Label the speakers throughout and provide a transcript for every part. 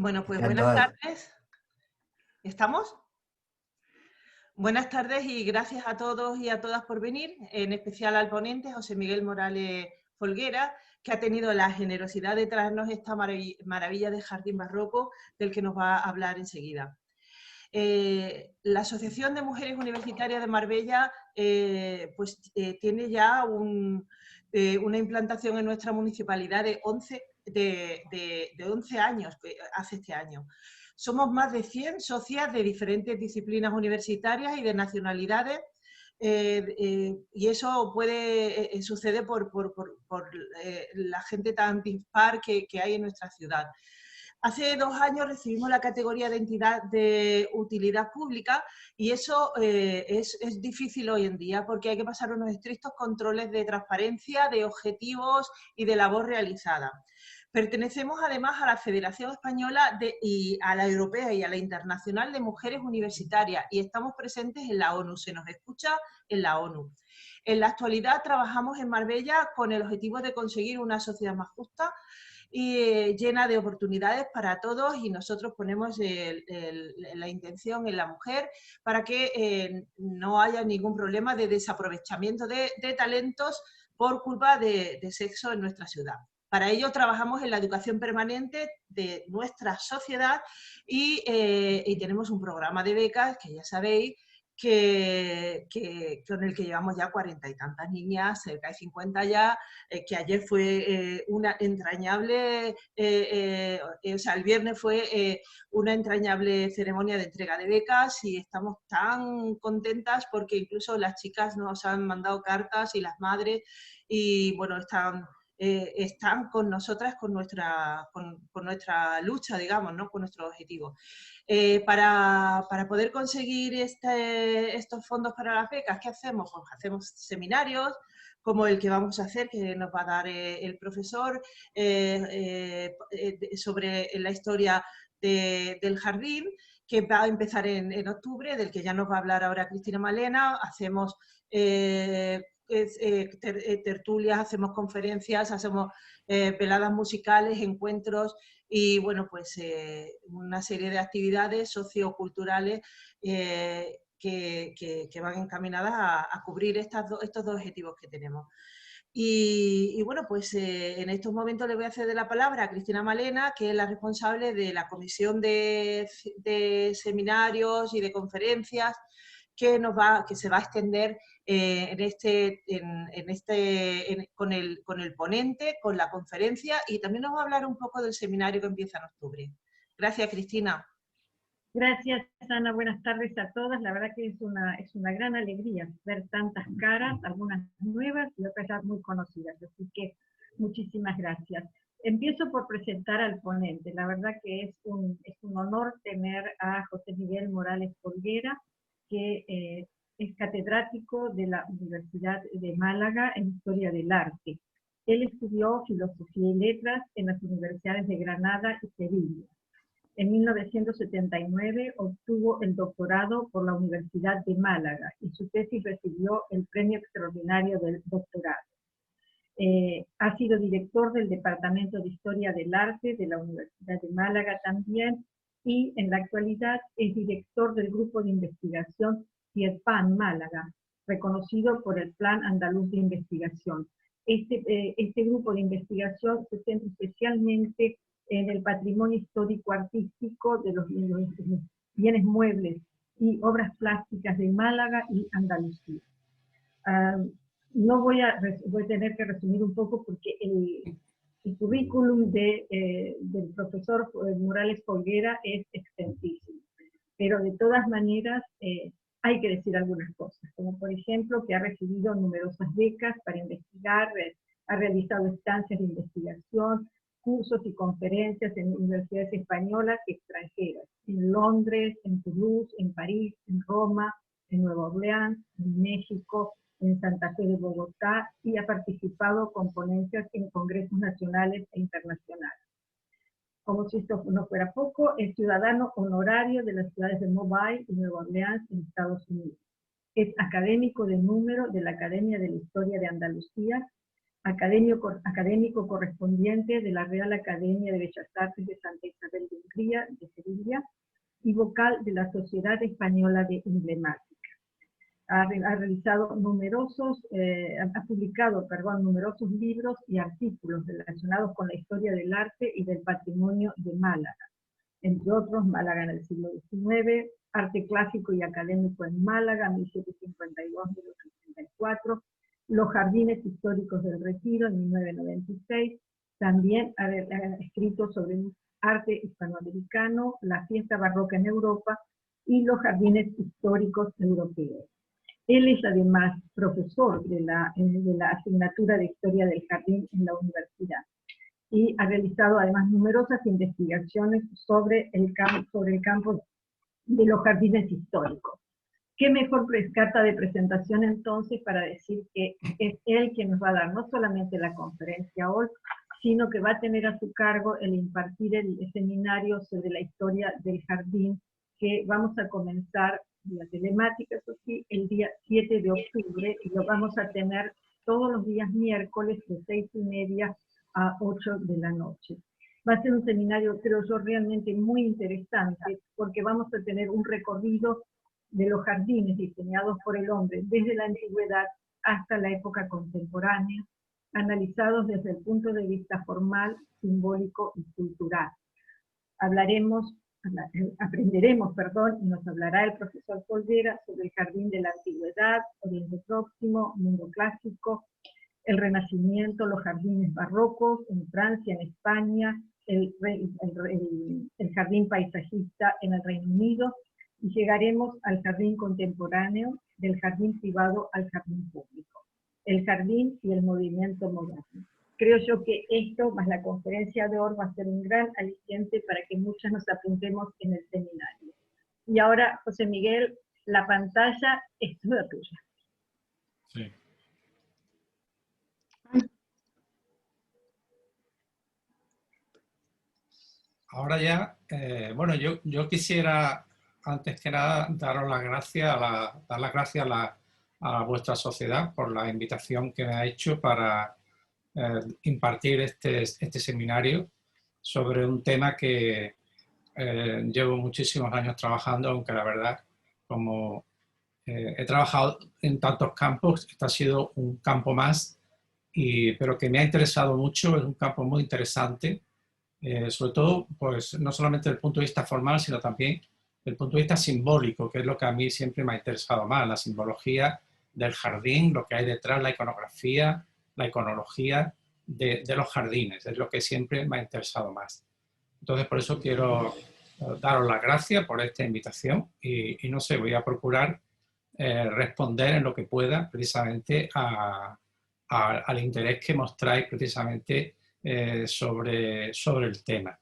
Speaker 1: Bueno, pues
Speaker 2: Están
Speaker 1: buenas
Speaker 2: todas.
Speaker 1: tardes. ¿Estamos? Buenas tardes y gracias a todos y a todas por venir, en especial al ponente José Miguel Morales Folguera, que ha tenido la generosidad de traernos esta maravilla de jardín barroco del que nos va a hablar enseguida. La Asociación de Mujeres Universitarias de Marbella tiene ya una implantación en nuestra municipalidad de 11 años, hace este año. Somos más de 100 socias de diferentes disciplinas universitarias y de nacionalidades, y eso sucede por la gente tan dispar que hay en nuestra ciudad. Hace 2 años recibimos la categoría de entidad de utilidad pública y eso es difícil hoy en día porque hay que pasar unos estrictos controles de transparencia, de objetivos y de labor realizada. Pertenecemos además a la Federación Española y a la Europea y a la Internacional de Mujeres Universitarias y estamos presentes en la ONU, se nos escucha en la ONU. En la actualidad trabajamos en Marbella con el objetivo de conseguir una sociedad más justa y llena de oportunidades para todos, y nosotros ponemos la intención en la mujer para que no haya ningún problema de desaprovechamiento de talentos por culpa de sexo en nuestra ciudad. Para ello trabajamos en la educación permanente de nuestra sociedad y tenemos un programa de becas que ya sabéis con el que llevamos ya 40 y tantas niñas, cerca de 50 ya, que ayer fue una entrañable, o sea, el viernes fue una entrañable ceremonia de entrega de becas y estamos tan contentas porque incluso las chicas nos han mandado cartas y las madres y bueno, están con nosotras, con nuestra lucha, digamos, ¿no? Con nuestro objetivo. Para poder conseguir estos fondos para las becas, ¿qué hacemos? Pues hacemos seminarios, como el que vamos a hacer, que nos va a dar el profesor, sobre la historia del jardín, que va a empezar en octubre, del que ya nos va a hablar ahora Cristina Malena. Hacemos tertulias, hacemos conferencias, hacemos veladas musicales, encuentros y bueno, pues una serie de actividades socioculturales que van encaminadas a cubrir estos dos objetivos que tenemos. Y bueno, pues en estos momentos le voy a ceder la palabra a Cristina Malena, que es la responsable de la comisión de seminarios y de conferencias que se va a extender con el ponente, con la conferencia, y también nos va a hablar un poco del seminario que empieza en octubre. Gracias, Cristina.
Speaker 3: Gracias, Ana. Buenas tardes a todas. La verdad que es una gran alegría ver tantas caras, algunas nuevas y otras ya muy conocidas. Así que muchísimas gracias. Empiezo por presentar al ponente. La verdad que es un honor tener a José Miguel Morales Folguera, que es catedrático de la Universidad de Málaga en Historia del Arte. Él estudió Filosofía y Letras en las universidades de Granada y Sevilla. En 1979 obtuvo el doctorado por la Universidad de Málaga y su tesis recibió el Premio Extraordinario del Doctorado. Ha sido director del Departamento de Historia del Arte de la Universidad de Málaga también, y en la actualidad es director del Grupo de Investigación CIEPAN Málaga, reconocido por el Plan Andaluz de Investigación. Este grupo de investigación se centra especialmente en el patrimonio histórico-artístico de los bienes muebles y obras plásticas de Málaga y Andalucía. No voy a tener que resumir un poco porque el currículum del profesor Morales Folguera es extensísimo, pero de todas maneras hay que decir algunas cosas, como por ejemplo que ha recibido numerosas becas para investigar, ha realizado estancias de investigación, cursos y conferencias en universidades españolas y extranjeras, en Londres, en Toulouse, en París, en Roma, en Nueva Orleans, en México, en Santa Fe de Bogotá, y ha participado con ponencias en congresos nacionales e internacionales. Como si esto no fuera poco, es ciudadano honorario de las ciudades de Mobile y Nueva Orleans en Estados Unidos. Es académico de número de la Academia de la Historia de Andalucía, académico correspondiente de la Real Academia de Bellas Artes de Santa Isabel de Hungría, de Sevilla, y vocal de la Sociedad Española de Emblemática. Ha publicado numerosos libros y artículos relacionados con la historia del arte y del patrimonio de Málaga, entre otros Málaga en el siglo XIX, Arte Clásico y Académico en Málaga, 1752-1864, Los Jardines Históricos del Retiro, en 1996, también ha escrito sobre arte hispanoamericano, la fiesta barroca en Europa y los jardines históricos europeos. Él es además profesor de la asignatura de Historia del Jardín en la universidad y ha realizado además numerosas investigaciones sobre el campo de los jardines históricos. ¿Qué mejor carta de presentación entonces para decir que es él quien nos va a dar no solamente la conferencia hoy, sino que va a tener a su cargo el impartir el seminario sobre la historia del jardín, que vamos a comenzar la telemática, eso sí, el día 7 de octubre, y lo vamos a tener todos los días miércoles de 6:30 a 8 de la noche. Va a ser un seminario, creo yo, realmente muy interesante, porque vamos a tener un recorrido de los jardines diseñados por el hombre desde la antigüedad hasta la época contemporánea, analizados desde el punto de vista formal, simbólico y cultural. Aprenderemos, y nos hablará el profesor Folguera sobre el jardín de la antigüedad, Oriente Próximo, mundo clásico, el Renacimiento, los jardines barrocos en Francia, en España, el jardín paisajista en el Reino Unido, y llegaremos al jardín contemporáneo, del jardín privado al jardín público, el jardín y el movimiento moderno. Creo yo que esto, más la conferencia de hoy, va a ser un gran aliciente para que muchas nos apuntemos en el seminario. Y ahora, José Miguel, la pantalla es toda tuya.
Speaker 2: Sí. Ahora ya, bueno, yo quisiera, antes que nada, daros las gracias, dar las gracias a vuestra sociedad por la invitación que me ha hecho para impartir este seminario sobre un tema que llevo muchísimos años trabajando, aunque la verdad, como he trabajado en tantos campos, este ha sido un campo más, pero que me ha interesado mucho, es un campo muy interesante, sobre todo, pues no solamente desde el punto de vista formal, sino también desde el punto de vista simbólico, que es lo que a mí siempre me ha interesado más, la simbología del jardín, lo que hay detrás, la iconografía, la iconología de los jardines, es lo que siempre me ha interesado más. Entonces, por eso quiero daros las gracias por esta invitación y no sé, voy a procurar responder en lo que pueda precisamente al interés que mostráis precisamente sobre el tema.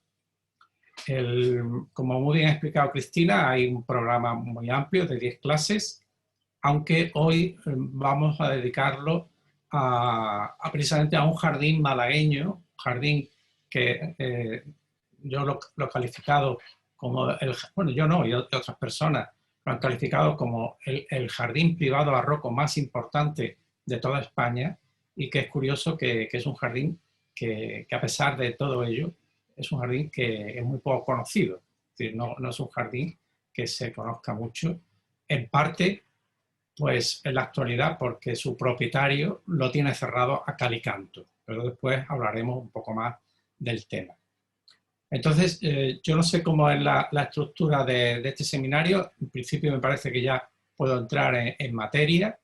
Speaker 2: Como muy bien ha explicado Cristina, hay un programa muy amplio de 10 clases, aunque hoy vamos a dedicarlo precisamente a un jardín malagueño, jardín que yo lo he calificado como, bueno, yo no, y otras personas lo han calificado como el jardín privado barroco más importante de toda España, y que es curioso que es un jardín que a pesar de todo ello, es un jardín que es muy poco conocido. Es decir, no es un jardín que se conozca mucho, en parte pues en la actualidad porque su propietario lo tiene cerrado a cal y canto, pero después hablaremos un poco más del tema. Entonces, yo no sé cómo es la estructura de este seminario. En principio me parece que ya puedo entrar en materia.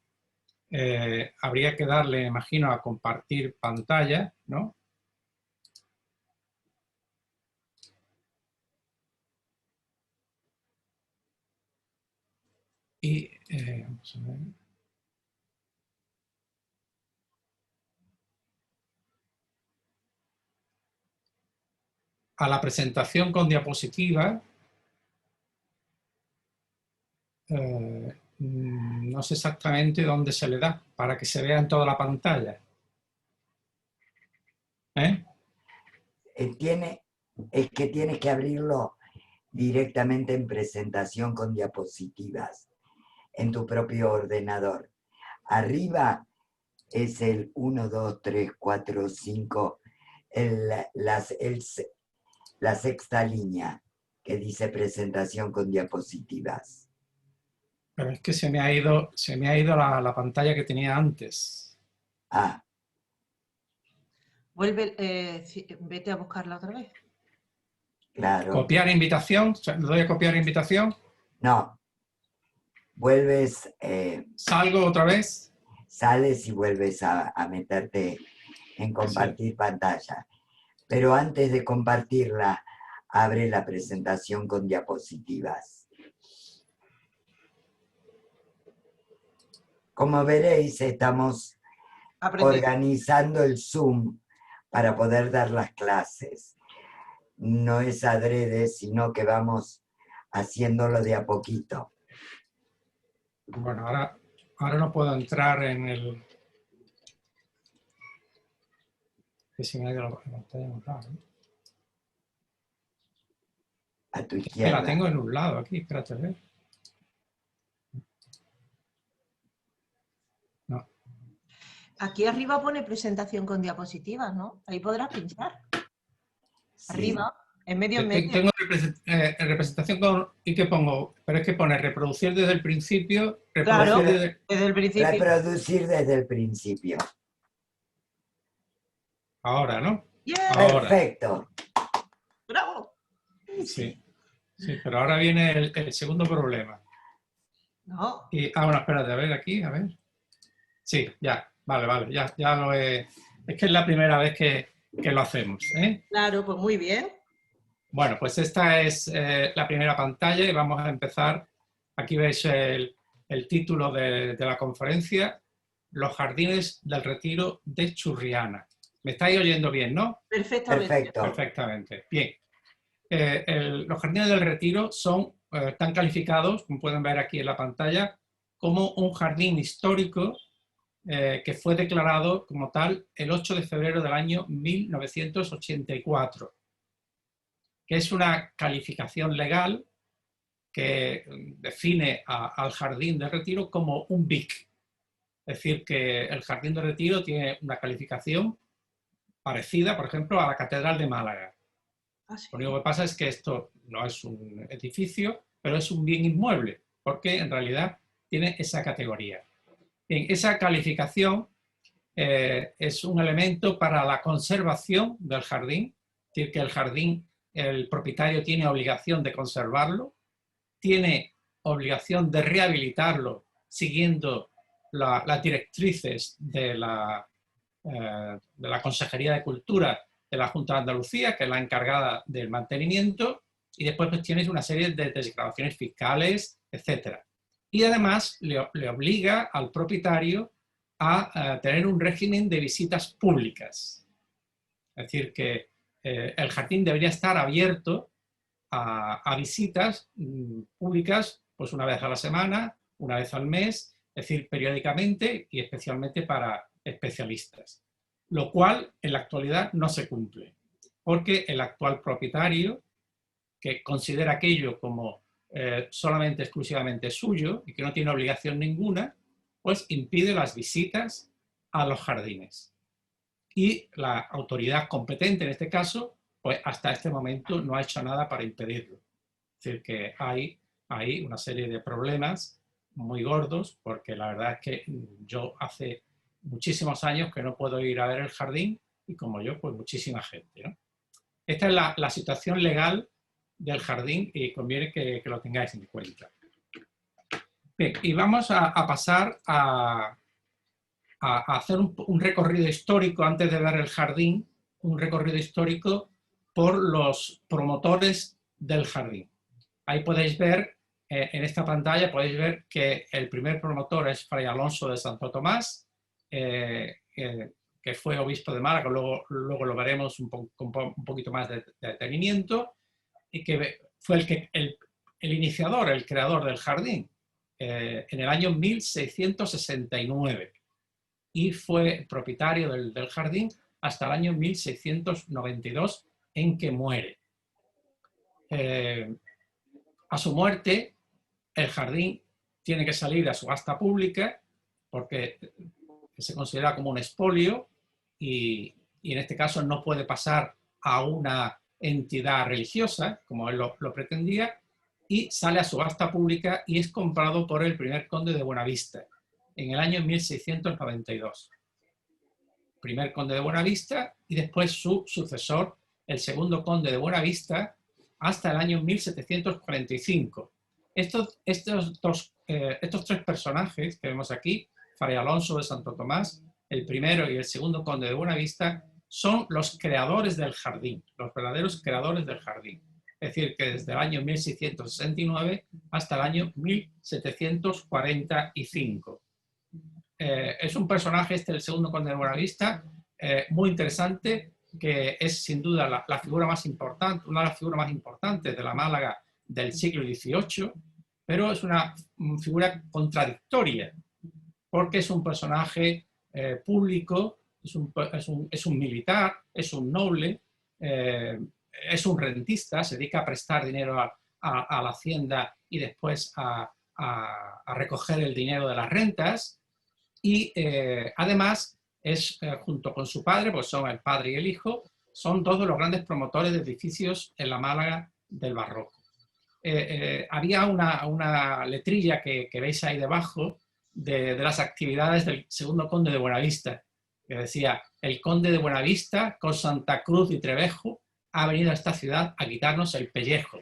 Speaker 2: Habría que darle, me imagino, a compartir pantalla, ¿no? Y vamos a ver. A la presentación con diapositiva, no sé exactamente dónde se le da para que se vea en toda la pantalla.
Speaker 4: Es que tienes que abrirlo directamente en presentación con diapositivas en tu propio ordenador. Arriba es el 1, 2, 3, 4, 5, la sexta línea que dice presentación con diapositivas.
Speaker 2: Pero es que se me ha ido la pantalla que tenía antes.
Speaker 4: Ah,
Speaker 1: Vuelve, vete a buscarla otra vez.
Speaker 4: claro.
Speaker 2: Copiar invitación, ¿le doy a copiar invitación?
Speaker 4: No. Vuelves,
Speaker 2: Salgo otra vez.
Speaker 4: sales y vuelves a meterte en compartir pantalla. Pero antes de compartirla, abre la presentación con diapositivas. Como veréis, estamos organizando el Zoom para poder dar las clases. No es adrede, sino que vamos haciéndolo de a poquito.
Speaker 2: Bueno, ahora no puedo entrar en el... Que se me ha ido la pantalla muy raro, ¿no?
Speaker 4: A tu
Speaker 2: Es que
Speaker 4: izquierda.
Speaker 2: la tengo en un lado aquí, espérate a ver. No.
Speaker 1: Aquí arriba pone presentación con diapositivas, ¿no? Ahí podrás pinchar.
Speaker 4: Sí.
Speaker 1: Arriba, en medio.
Speaker 2: Tengo representación con... ¿Y qué pongo? Pero es que pone reproducir desde el principio, reproducir
Speaker 1: Claro,
Speaker 2: desde...
Speaker 1: desde el principio.
Speaker 4: Reproducir desde el principio.
Speaker 2: Ahora, ¿no?
Speaker 1: Yeah.
Speaker 2: Ahora.
Speaker 4: Perfecto.
Speaker 1: ¡Bravo!
Speaker 2: Sí, pero ahora viene el segundo problema.
Speaker 1: No.
Speaker 2: Bueno, espérate, a ver aquí, a ver. Sí, ya, vale, ya lo he... Es que es la primera vez que lo hacemos, ¿eh?
Speaker 1: Claro, pues muy bien.
Speaker 2: Bueno, pues esta es la primera pantalla y vamos a empezar. Aquí veis el título de la conferencia, Los jardines del retiro de Churriana. ¿Me estáis oyendo bien, no?
Speaker 1: Perfectamente.
Speaker 4: Perfecto.
Speaker 2: Perfectamente, bien. Los jardines del retiro están calificados, como pueden ver aquí en la pantalla, como un jardín histórico que fue declarado como tal el 8 de febrero del año 1984, que es una calificación legal que define al jardín del retiro como un BIC. Es decir, que el jardín del retiro tiene una calificación parecida, por ejemplo, a la Catedral de Málaga.
Speaker 1: Sí.
Speaker 2: Lo único que pasa es que esto no es un edificio, pero es un bien inmueble, porque en realidad tiene esa categoría. Bien, esa calificación es un elemento para la conservación del jardín, es decir, que el jardín, el propietario tiene obligación de conservarlo, tiene obligación de rehabilitarlo siguiendo las directrices de la Consejería de Cultura de la Junta de Andalucía, que es la encargada del mantenimiento, y después pues tienes una serie de desgravaciones fiscales, etc. Y además le obliga al propietario a tener un régimen de visitas públicas. Es decir, que el jardín debería estar abierto a visitas públicas pues una vez a la semana, una vez al mes, es decir, periódicamente y especialmente para especialistas. Lo cual en la actualidad no se cumple, porque el actual propietario, que considera aquello como solamente exclusivamente suyo y que no tiene obligación ninguna, pues impide las visitas a los jardines. Y la autoridad competente en este caso, pues hasta este momento no ha hecho nada para impedirlo. Es decir, que hay una serie de problemas muy gordos, porque la verdad es que yo hace muchísimos años que no puedo ir a ver el jardín y como yo, pues muchísima gente, ¿no? Esta es la situación legal del jardín y conviene que lo tengáis en cuenta. Bien, y vamos a pasar a hacer un recorrido histórico antes de ver el jardín, un recorrido histórico por los promotores del jardín. Ahí podéis ver, en esta pantalla podéis ver que el primer promotor es Fray Alonso de Santo Tomás, que fue obispo de Málaga, luego lo veremos con un poquito más de detenimiento, y que fue el iniciador, el creador del jardín, en el año 1669, y fue propietario del jardín hasta el año 1692, en que muere. A su muerte, el jardín tiene que salir a subasta pública porque se considera como un expolio y en este caso no puede pasar a una entidad religiosa, como él lo pretendía, y sale a subasta pública y es comprado por el primer conde de Buenavista en el año 1692. Primer conde de Buenavista y después su sucesor, el segundo conde de Buenavista, hasta el año 1745. Estos tres personajes que vemos aquí, Fray Alonso de Santo Tomás, el primero y el segundo conde de Buenavista, son los creadores del jardín, los verdaderos creadores del jardín. Es decir, que desde el año 1669 hasta el año 1745. Es un personaje, el segundo conde de Buenavista, muy interesante, que es sin duda la figura más importante, una de las figuras más importantes de la Málaga del siglo XVIII, pero es una figura contradictoria, porque es un personaje público, es un militar, es un noble, es un rentista, se dedica a prestar dinero a la hacienda y después a recoger el dinero de las rentas, y además es, junto con su padre, pues son el padre y el hijo, son dos de los grandes promotores de edificios en la Málaga del barroco. Había una letrilla que veis ahí debajo de las actividades del segundo conde de Buenavista, que decía: el conde de Buenavista, con Santa Cruz y Trevejo, ha venido a esta ciudad a quitarnos el pellejo,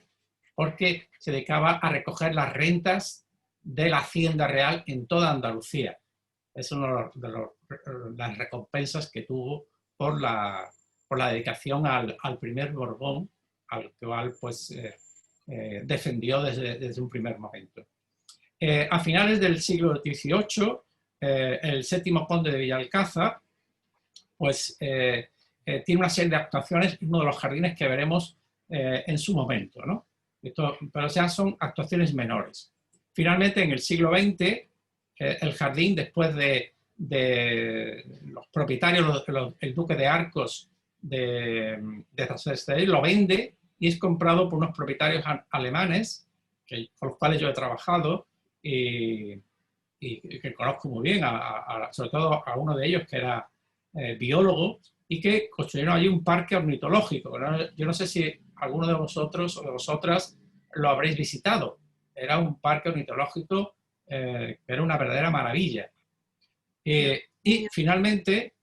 Speaker 2: porque se dedicaba a recoger las rentas de la hacienda real en toda Andalucía. Es una de las recompensas que tuvo por la dedicación al primer Borbón, al cual pues, defendió desde un primer momento. A finales del siglo XVIII, el séptimo conde de Villalcázar pues, tiene una serie de actuaciones en uno de los jardines que veremos en su momento, ¿no? Pero ya son actuaciones menores. Finalmente, en el siglo XX, el jardín, después de los propietarios, el duque de Arcos de Trastevere, lo vende y es comprado por unos propietarios alemanes, con los cuales yo he trabajado y que conozco muy bien, sobre todo a uno de ellos que era biólogo, y que construyeron allí un parque ornitológico. Yo no sé si alguno de vosotros o de vosotras lo habréis visitado. Era un parque ornitológico que era una verdadera maravilla. Y finalmente,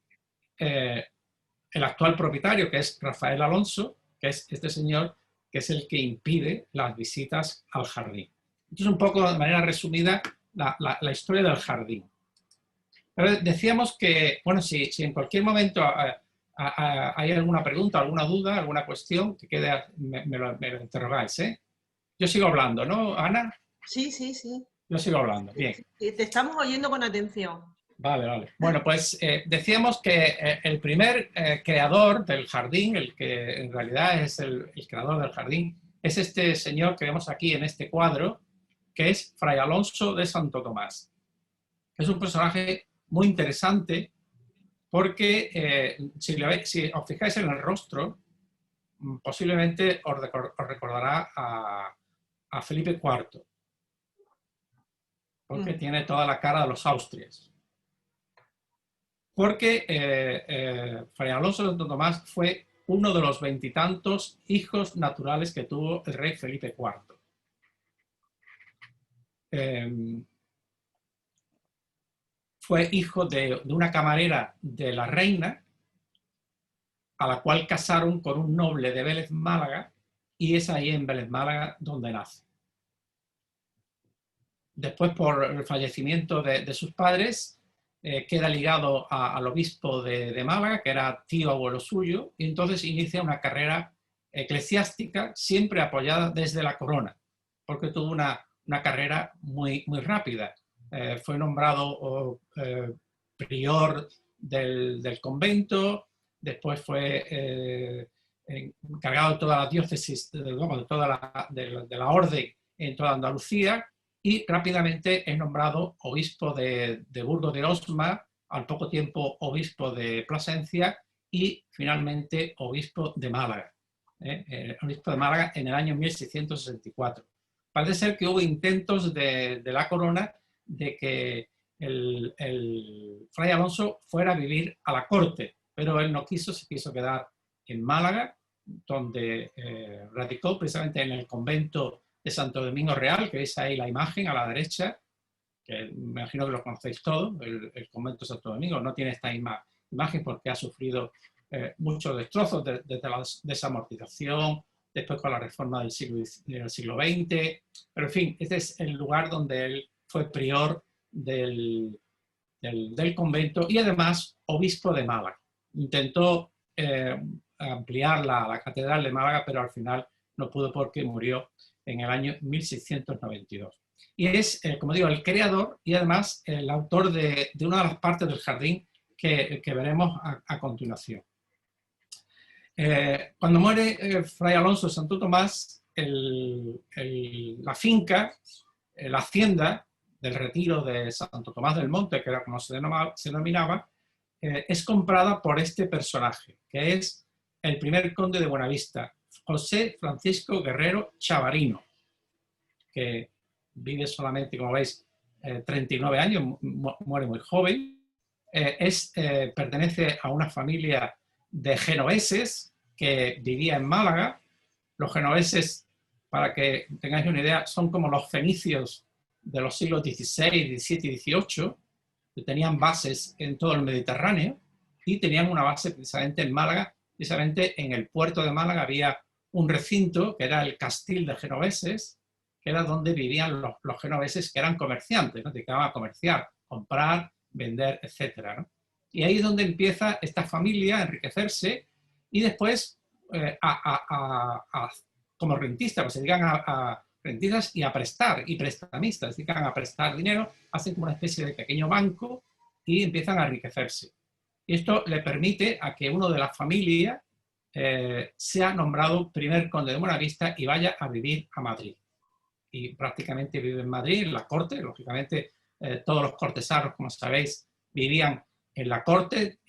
Speaker 2: el actual propietario, que es Rafael Alonso, que es este señor, que es el que impide las visitas al jardín. Entonces, un poco de manera resumida, la historia del jardín. Pero decíamos que, bueno, si en cualquier momento hay alguna pregunta, alguna duda, alguna cuestión, que quede, me lo interrogáis, ¿eh? Yo sigo hablando, ¿no, Ana?
Speaker 1: Sí, sí, sí.
Speaker 2: Yo sigo hablando, bien.
Speaker 1: Te estamos oyendo con atención.
Speaker 2: Vale, vale. Bueno, pues decíamos que el primer creador del jardín, el que en realidad es el creador del jardín, es este señor que vemos aquí en este cuadro, que es Fray Alonso de Santo Tomás. Es un personaje muy interesante porque si os fijáis en el rostro, posiblemente os recordará a Felipe IV, porque tiene toda la cara de los Austrias. Porque Fray Alonso de Santo Tomás fue uno de los veintitantos hijos naturales que tuvo el rey Felipe IV. Fue hijo de una camarera de la reina, a la cual casaron con un noble de Vélez Málaga, y es ahí en Vélez Málaga donde nace. Después, por el fallecimiento de sus padres, queda ligado al obispo de Málaga, que era tío abuelo suyo, y entonces inicia una carrera eclesiástica siempre apoyada desde la corona, porque tuvo una carrera muy rápida. Fue nombrado prior del convento, después fue encargado de toda la diócesis, de la orden en toda Andalucía, y rápidamente es nombrado obispo de Burgos de Osma, al poco tiempo obispo de Plasencia y finalmente obispo de Málaga. Obispo de Málaga en el año 1664. Parece ser que hubo intentos de la corona de que el Fray Alonso fuera a vivir a la corte, pero él no quiso, se quiso quedar en Málaga, donde radicó precisamente en el convento de Santo Domingo Real, que veis ahí la imagen a la derecha, que me imagino que lo conocéis todos, el convento de Santo Domingo. No tiene esta imagen porque ha sufrido muchos destrozos desde la desamortización, después con la reforma del siglo XX, pero en fin, este es el lugar donde él fue prior del convento y además obispo de Málaga. Intentó ampliar la catedral de Málaga, pero al final no pudo porque murió en el año 1692. Y es, como digo, el creador y además el autor de una de las partes del jardín que veremos a continuación. Cuando muere Fray Alonso de Santo Tomás, la finca, la hacienda del retiro de Santo Tomás del Monte, que era como se denominaba, es comprada por este personaje, que es el primer conde de Buenavista, José Francisco Guerrero Chavarino, que vive solamente, como veis, 39 años, muere muy joven. Pertenece a una familia de genoveses que vivía en Málaga. Los genoveses, para que tengáis una idea, son como los fenicios de los siglos XVI, XVII y XVIII, que tenían bases en todo el Mediterráneo y tenían una base precisamente en Málaga. Precisamente en el puerto de Málaga había un recinto que era el Castil de Genoveses, que era donde vivían los genoveses que eran comerciantes, ¿no? Se dedicaban a comerciar, comprar, vender, etc., ¿no? Y ahí es donde empieza esta familia a enriquecerse y después como rentistas, pues se dedican a rentistas y a prestar, y prestamistas, se dedican a prestar dinero, hacen como una especie de pequeño banco y empiezan a enriquecerse. Y esto le permite a que uno de la familia sea nombrado primer conde de Buenavista y vaya a vivir a Madrid. Y prácticamente vive en Madrid, en la corte. Lógicamente, todos los cortesanos, como sabéis, vivían en la corte,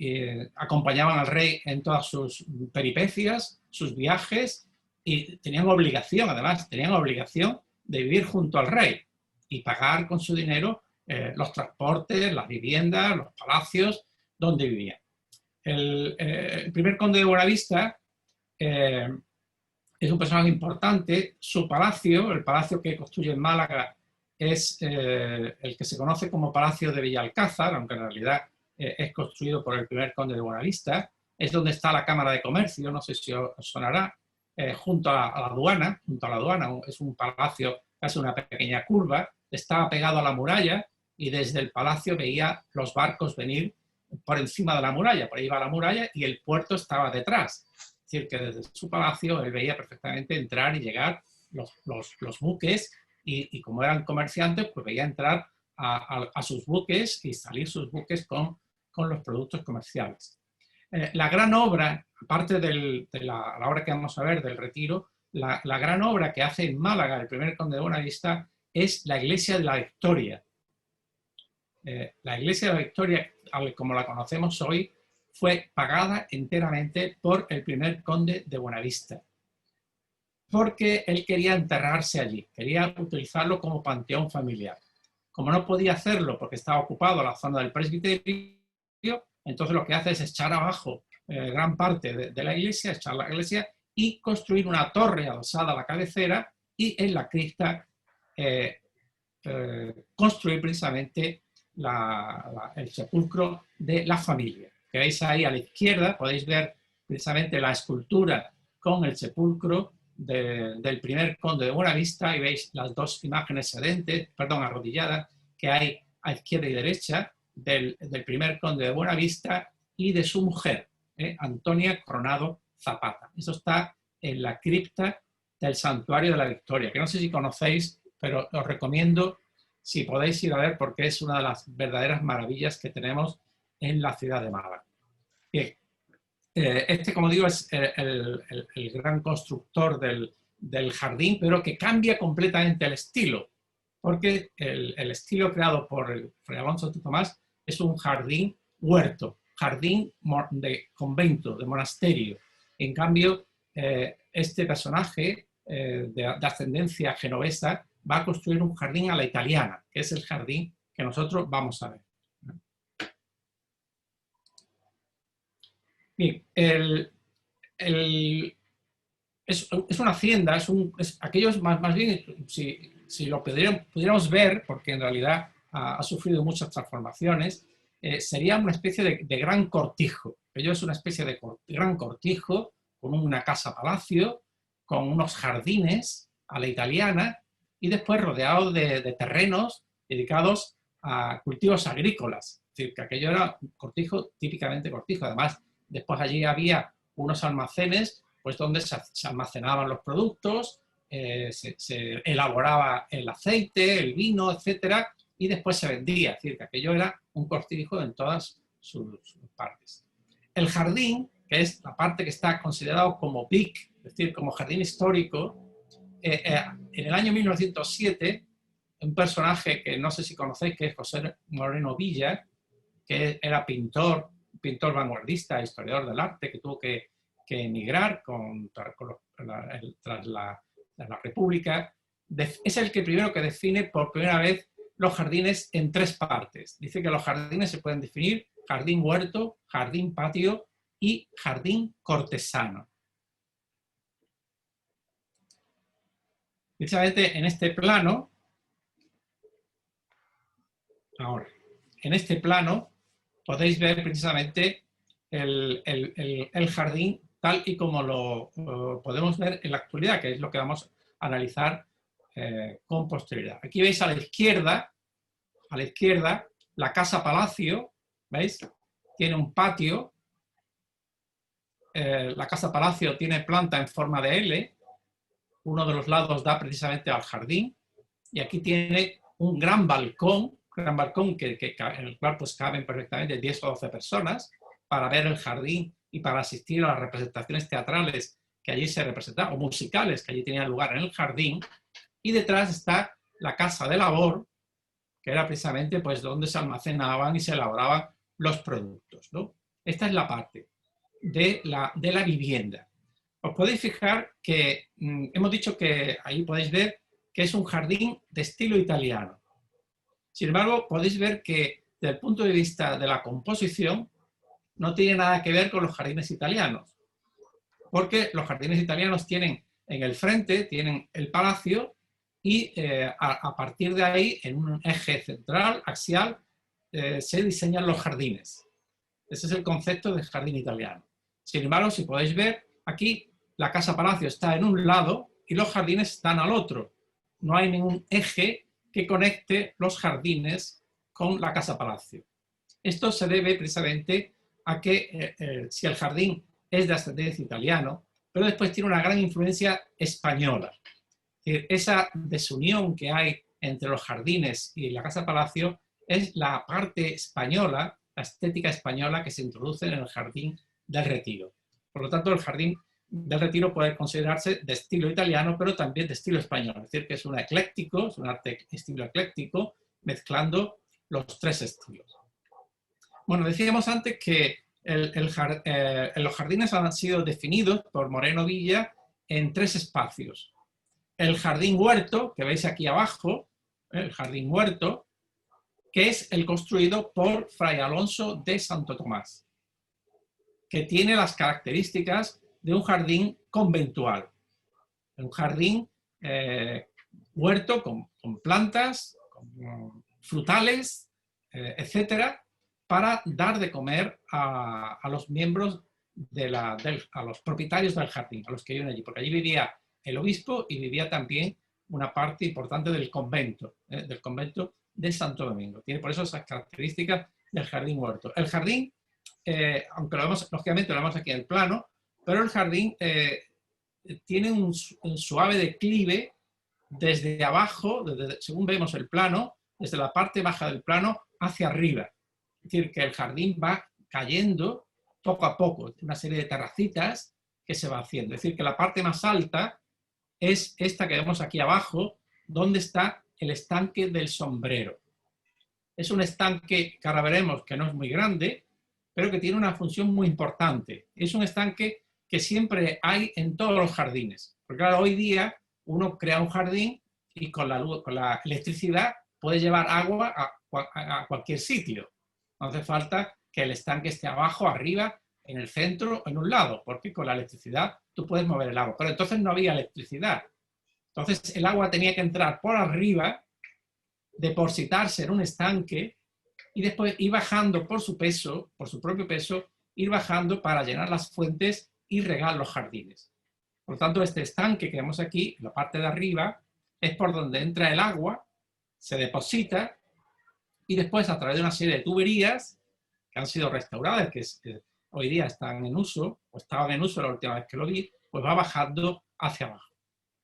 Speaker 2: acompañaban al rey en todas sus peripecias, sus viajes, y tenían obligación, además, de vivir junto al rey y pagar con su dinero los transportes, las viviendas, los palacios donde vivían. El primer conde de Buenavista es un personaje importante. Su palacio, el palacio que construye en Málaga, es el que se conoce como Palacio de Villalcázar, aunque en realidad es construido por el primer conde de Buenavista. Es donde está la Cámara de Comercio, no sé si os sonará, junto a la aduana. Es un palacio que hace una pequeña curva, estaba pegado a la muralla y desde el palacio veía los barcos venir por encima de la muralla. Por ahí iba la muralla y el puerto estaba detrás. Es decir, que desde su palacio él veía perfectamente entrar y llegar los buques y como eran comerciantes, pues veía entrar a sus buques y salir sus buques con los productos comerciales. La gran obra, aparte de la obra que vamos a ver del retiro, la gran obra que hace en Málaga el primer conde de Buenavista es la Iglesia de la Victoria. La Iglesia de la Victoria, como la conocemos hoy, fue pagada enteramente por el primer conde de Buenavista, porque él quería enterrarse allí, quería utilizarlo como panteón familiar. Como no podía hacerlo porque estaba ocupado la zona del presbiterio, entonces lo que hace es echar abajo gran parte de la iglesia, echar la iglesia y construir una torre adosada a la cabecera y en la cripta construir precisamente el sepulcro de la familia. Que veis ahí a la izquierda, podéis ver precisamente la escultura con el sepulcro del primer conde de Buenavista y veis las dos imágenes arrodilladas que hay a izquierda y derecha del primer conde de Buenavista y de su mujer, Antonia Coronado Zapata. Eso está en la cripta del Santuario de la Victoria, que no sé si conocéis, pero os recomiendo si podéis ir a ver porque es una de las verdaderas maravillas que tenemos en la ciudad de Málaga. Bien, como digo, es el gran constructor del jardín, pero que cambia completamente el estilo, porque el estilo creado por el Fray Alonso de Tomás es un jardín huerto, jardín de convento, de monasterio. En cambio, este personaje de ascendencia genovesa va a construir un jardín a la italiana, que es el jardín que nosotros vamos a ver. Bien, es una hacienda, aquellos más bien, si lo pudiéramos ver, porque en realidad ha sufrido muchas transformaciones, sería una especie de gran cortijo. Aquello es una especie de gran cortijo con una casa-palacio, con unos jardines a la italiana y después rodeado de terrenos dedicados a cultivos agrícolas. Es decir, que aquello era un cortijo, típicamente cortijo. Además, después allí había unos almacenes pues, donde se almacenaban los productos, se elaboraba el aceite, el vino, etcétera, y después se vendía. Es decir, que aquello era un cortijo en todas sus partes. El jardín, que es la parte que está considerado como BIC, es decir, como jardín histórico, en el año 1907, un personaje que no sé si conocéis, que es José Moreno Villa, que era pintor vanguardista, historiador del arte, que tuvo que emigrar tras la República, es el que primero que define por primera vez los jardines en tres partes. Dice que los jardines se pueden definir jardín huerto, jardín patio y jardín cortesano. Precisamente en este plano, podéis ver precisamente el jardín tal y como lo podemos ver en la actualidad, que es lo que vamos a analizar con posterioridad. Aquí veis a la izquierda, la casa palacio, ¿veis? Tiene un patio, la casa palacio tiene planta en forma de L, uno de los lados da precisamente al jardín, y aquí tiene un gran balcón en el cual pues caben perfectamente 10 o 12 personas para ver el jardín y para asistir a las representaciones teatrales que allí se representaban, o musicales que allí tenían lugar en el jardín, y detrás está la casa de labor, que era precisamente pues, donde se almacenaban y se elaboraban los productos, ¿no? Esta es la parte de la vivienda. Os podéis fijar que hemos dicho que ahí podéis ver que es un jardín de estilo italiano. Sin embargo, podéis ver que desde el punto de vista de la composición no tiene nada que ver con los jardines italianos, porque los jardines italianos tienen en el frente, tienen el palacio y a partir de ahí, en un eje central, axial, se diseñan los jardines. Ese es el concepto de jardín italiano. Sin embargo, si podéis ver, aquí la casa palacio está en un lado y los jardines están al otro. No hay ningún eje que conecte los jardines con la casa palacio. Esto se debe precisamente a que si el jardín es de ascendencia italiana, pero después tiene una gran influencia española. Esa desunión que hay entre los jardines y la casa palacio es la parte española, la estética española que se introduce en el jardín del Retiro. Por lo tanto, el jardín del Retiro puede considerarse de estilo italiano, pero también de estilo español. Es decir, que es un ecléctico, es un arte estilo ecléctico, mezclando los tres estilos. Bueno, decíamos antes que los jardines han sido definidos por Moreno Villa en tres espacios. El jardín huerto, que veis aquí abajo, el jardín huerto, que es el construido por Fray Alonso de Santo Tomás, que tiene las características de un jardín conventual, un jardín huerto con plantas, con frutales, etcétera, para dar de comer a los miembros, a los propietarios del jardín, a los que viven allí, porque allí vivía el obispo y vivía también una parte importante del convento de Santo Domingo. Tiene por eso esas características del jardín huerto. El jardín, aunque lógicamente lo vemos aquí en el plano, pero el jardín tiene un suave declive desde abajo, según vemos el plano, desde la parte baja del plano hacia arriba. Es decir, que el jardín va cayendo poco a poco, una serie de terracitas que se va haciendo. Es decir, que la parte más alta es esta que vemos aquí abajo, donde está el estanque del sombrero. Es un estanque que ahora veremos que no es muy grande, pero que tiene una función muy importante. Es un estanque que siempre hay en todos los jardines. Porque claro, hoy día uno crea un jardín y con la electricidad puede llevar agua a cualquier sitio. No hace falta que el estanque esté abajo, arriba, en el centro, en un lado, porque con la electricidad tú puedes mover el agua. Pero entonces no había electricidad. Entonces el agua tenía que entrar por arriba, depositarse en un estanque y después ir bajando por su peso, por su propio peso, ir bajando para llenar las fuentes y regar los jardines. Por lo tanto, este estanque que vemos aquí, la parte de arriba, es por donde entra el agua, se deposita y después a través de una serie de tuberías que han sido restauradas, que hoy día están en uso, o estaban en uso la última vez que lo vi, pues va bajando hacia abajo.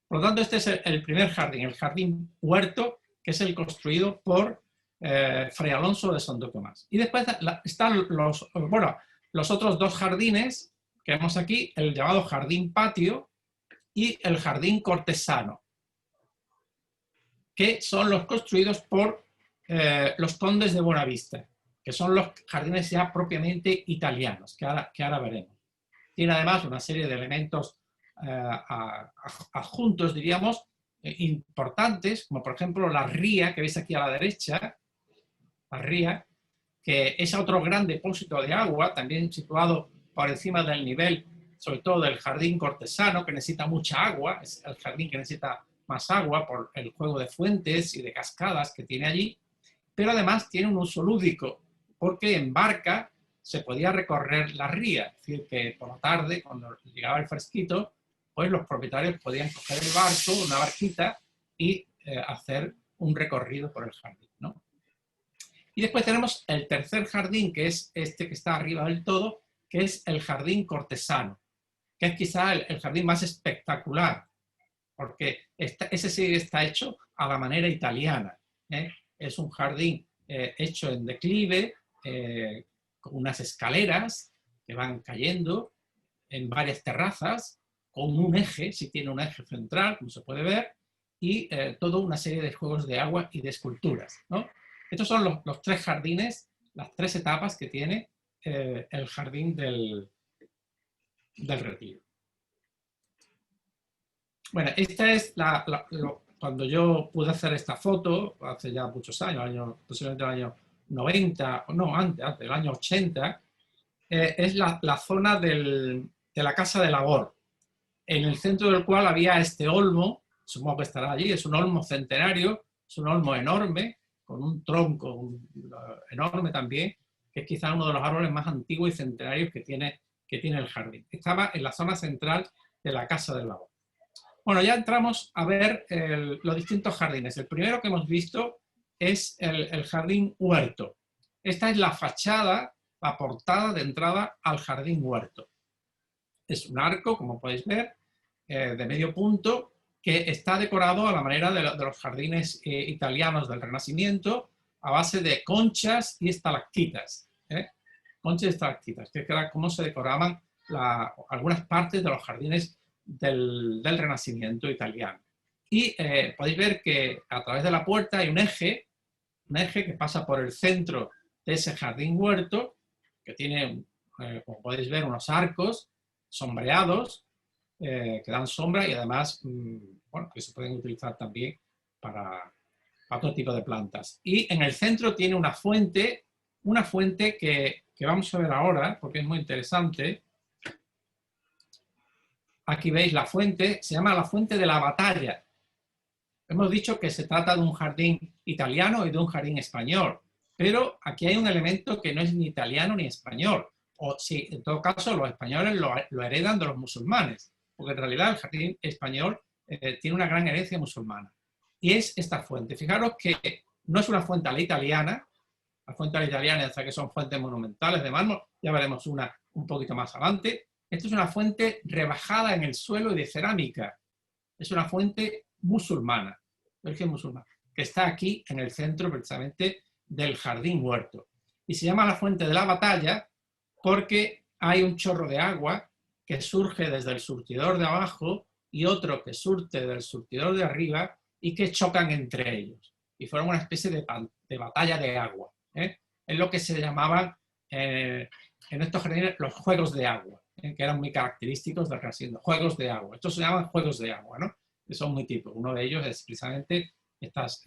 Speaker 2: Por lo tanto, este es el primer jardín, el jardín huerto, que es el construido por Fray Alonso de Santo Tomás. Y después están los otros dos jardines que vemos aquí, el llamado jardín patio y el jardín cortesano, que son los construidos por los condes de Buenavista, que son los jardines ya propiamente italianos, que ahora veremos. Tiene además una serie de elementos adjuntos, diríamos, importantes, como por ejemplo la ría que veis aquí a la derecha, la ría, que es otro gran depósito de agua, también situado por encima del nivel, sobre todo del jardín cortesano, que necesita mucha agua, es el jardín que necesita más agua por el juego de fuentes y de cascadas que tiene allí, pero además tiene un uso lúdico, porque en barca se podía recorrer la ría, es decir, que por la tarde, cuando llegaba el fresquito, pues los propietarios podían coger el barco, una barquita, y hacer un recorrido por el jardín, ¿no? Y después tenemos el tercer jardín, que es este que está arriba del todo, que es el jardín cortesano, que es quizá el jardín más espectacular, porque ese sí está hecho a la manera italiana, ¿eh? Es un jardín hecho en declive, con unas escaleras que van cayendo en varias terrazas, con un eje, si tiene un eje central, como se puede ver, y toda una serie de juegos de agua y de esculturas, ¿no? Estos son los tres jardines, las tres etapas que tiene el jardín del Retiro. Bueno, esta es cuando yo pude hacer esta foto, hace ya muchos años, posiblemente el año 90, no, antes, el año 80, es la zona de la Casa de Labor, en el centro del cual había este olmo, supongo que estará allí, es un olmo centenario, es un olmo enorme, con un tronco enorme también, que es quizá uno de los árboles más antiguos y centenarios que tiene el jardín. Estaba en la zona central de la Casa del Labor. Bueno, ya entramos a ver los distintos jardines. El primero que hemos visto es el jardín huerto. Esta es la fachada, la portada de entrada al jardín huerto. Es un arco, como podéis ver, de medio punto, que está decorado a la manera de los jardines italianos del Renacimiento, a base de conchas y estalactitas. Conchas y estalactitas, que era cómo se decoraban algunas partes de los jardines del Renacimiento italiano. Y podéis ver que a través de la puerta hay un eje que pasa por el centro de ese jardín huerto, que tiene, como podéis ver, unos arcos sombreados, que dan sombra y además, bueno, que se pueden utilizar también para otro tipo de plantas. Y en el centro tiene una fuente que vamos a ver ahora, porque es muy interesante. Aquí veis la fuente, se llama la Fuente de la Batalla. Hemos dicho que se trata de un jardín italiano y de un jardín español, pero aquí hay un elemento que no es ni italiano ni español. O sí, en todo caso, los españoles lo heredan de los musulmanes, porque en realidad el jardín español tiene una gran herencia musulmana. Y es esta fuente. Fijaros que no es una fuente a la italiana, la fuente a la italiana es que son fuentes monumentales de mármol, ya veremos una un poquito más adelante. Esto es una fuente rebajada en el suelo y de cerámica. Es una fuente musulmana, virgen musulmana, que está aquí en el centro precisamente del jardín huerto. Y se llama la Fuente de la Batalla porque hay un chorro de agua que surge desde el surtidor de abajo y otro que surte del surtidor de arriba y que chocan entre ellos. Y fueron una especie de batalla de agua. Es lo que se llamaban en estos jardines los juegos de agua, que eran muy característicos del Renacimiento. Juegos de agua. Estos se llaman juegos de agua, ¿no? Que son muy típicos. Uno de ellos es precisamente estas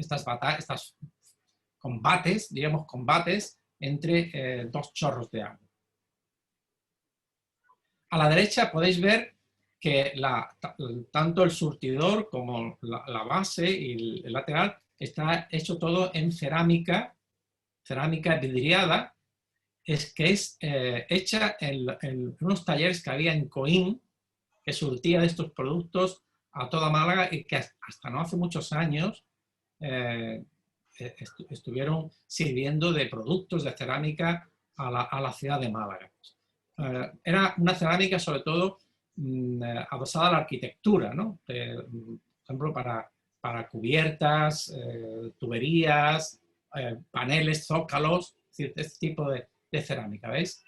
Speaker 2: combates, digamos combates, entre dos chorros de agua. A la derecha podéis ver que tanto el surtidor como la base y el lateral está hecho todo en cerámica vidriada, que es hecha en unos talleres que había en Coín, que surtía de estos productos a toda Málaga y que hasta no hace muchos años estuvieron sirviendo de productos de cerámica a la ciudad de Málaga. Era una cerámica sobre todo adosada a la arquitectura, ¿no? Por ejemplo, para cubiertas, tuberías, paneles, zócalos, este tipo de cerámica, ¿veis?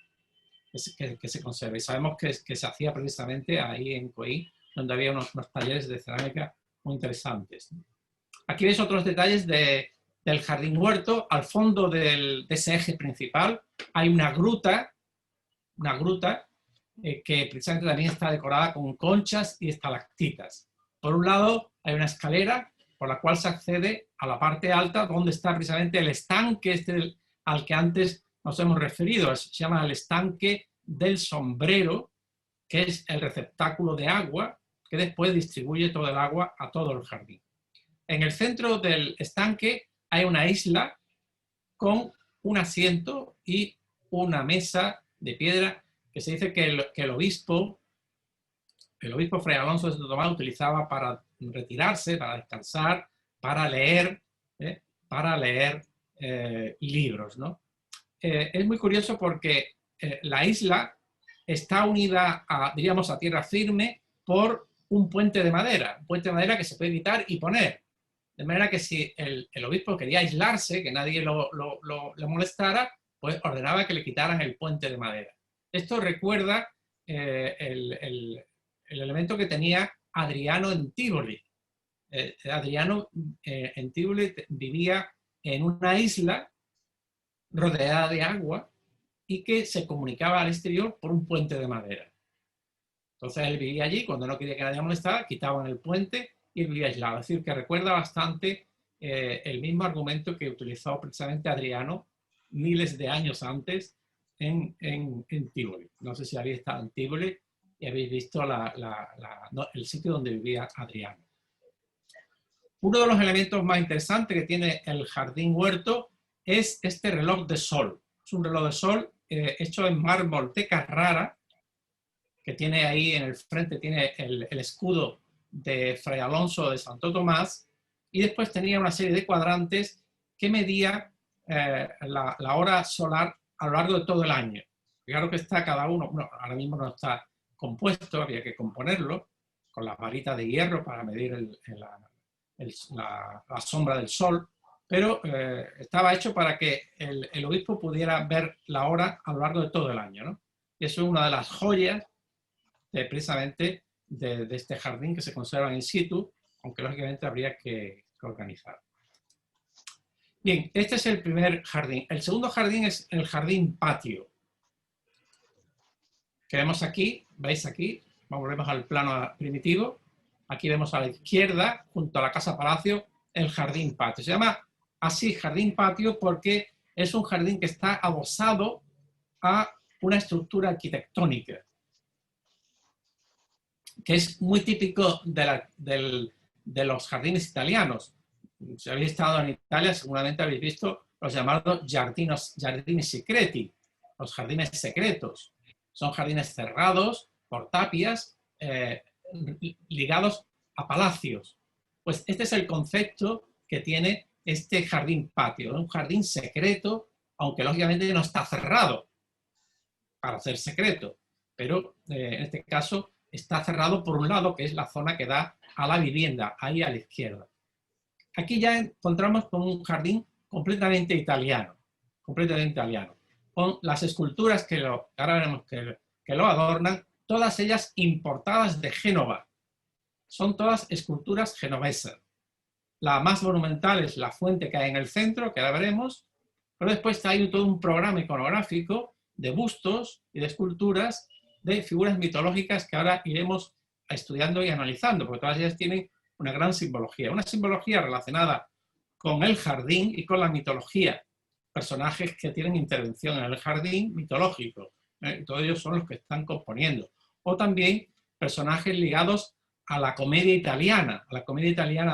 Speaker 2: Que se conserva. Y sabemos que se hacía precisamente ahí en Coín, donde había unos talleres de cerámica muy interesantes. Aquí veis otros detalles del jardín huerto. Al fondo de ese eje principal hay una gruta que precisamente también está decorada con conchas y estalactitas. Por un lado hay una escalera por la cual se accede a la parte alta, donde está precisamente el estanque al que antes nos hemos referido. Se llama el estanque del sombrero, que es el receptáculo de agua que después distribuye todo el agua a todo el jardín. En el centro del estanque hay una isla con un asiento y una mesa de piedra que se dice que el obispo Fray Alonso de Santo Tomás utilizaba para retirarse, para descansar, para leer libros, ¿no? Es muy curioso porque la isla está unida diríamos, a tierra firme por un puente de madera que se puede quitar y poner. De manera que si el obispo quería aislarse, que nadie le molestara, pues ordenaba que le quitaran el puente de madera. Esto recuerda el elemento que tenía Adriano en Tívoli. Adriano en Tívoli vivía en una isla rodeada de agua y que se comunicaba al exterior por un puente de madera. Entonces él vivía allí, cuando no quería que nadie molestara, quitaban el puente y vivía aislado. Es decir, que recuerda bastante el mismo argumento que utilizó precisamente Adriano miles de años antes en Tívoli. No sé si habéis estado en Tívoli y habéis visto el sitio donde vivía Adriano. Uno de los elementos más interesantes que tiene el jardín huerto es este reloj de sol. Es un reloj de sol hecho en mármol de Carrara, que tiene ahí en el frente tiene el escudo de Fray Alonso de Santo Tomás, y después tenía una serie de cuadrantes que medía la hora solar a lo largo de todo el año. Claro que está cada uno, bueno, ahora mismo no está compuesto, había que componerlo con las varitas de hierro para medir la sombra del sol, pero estaba hecho para que el obispo pudiera ver la hora a lo largo de todo el año, ¿no? Y eso es una de las joyas precisamente de este jardín que se conserva in situ, aunque lógicamente habría que organizar. Bien, este es el primer jardín. El segundo jardín es el jardín patio, que vemos aquí, veis aquí, volvemos al plano primitivo. Aquí vemos a la izquierda, junto a la casa palacio, el jardín patio. Se llama así jardín patio porque es un jardín que está adosado a una estructura arquitectónica, que es muy típico de los jardines italianos. Si habéis estado en Italia, seguramente habéis visto los llamados giardini secreti, los jardines secretos. Son jardines cerrados por tapias, ligados a palacios. Pues este es el concepto que tiene este jardín patio, un jardín secreto, aunque lógicamente no está cerrado para ser secreto, pero en este caso está cerrado por un lado, que es la zona que da a la vivienda, ahí a la izquierda. Aquí ya encontramos con un jardín completamente italiano, con las esculturas que ahora veremos que lo adornan, todas ellas importadas de Génova. Son todas esculturas genovesas. La más monumental es la fuente que hay en el centro, que ahora veremos, pero después hay todo un programa iconográfico de bustos y de esculturas de figuras mitológicas que ahora iremos estudiando y analizando, porque todas ellas tienen una gran simbología. Una simbología relacionada con el jardín y con la mitología. Personajes que tienen intervención en el jardín mitológico. Todos ellos son los que están componiendo. O también personajes ligados a la comedia italiana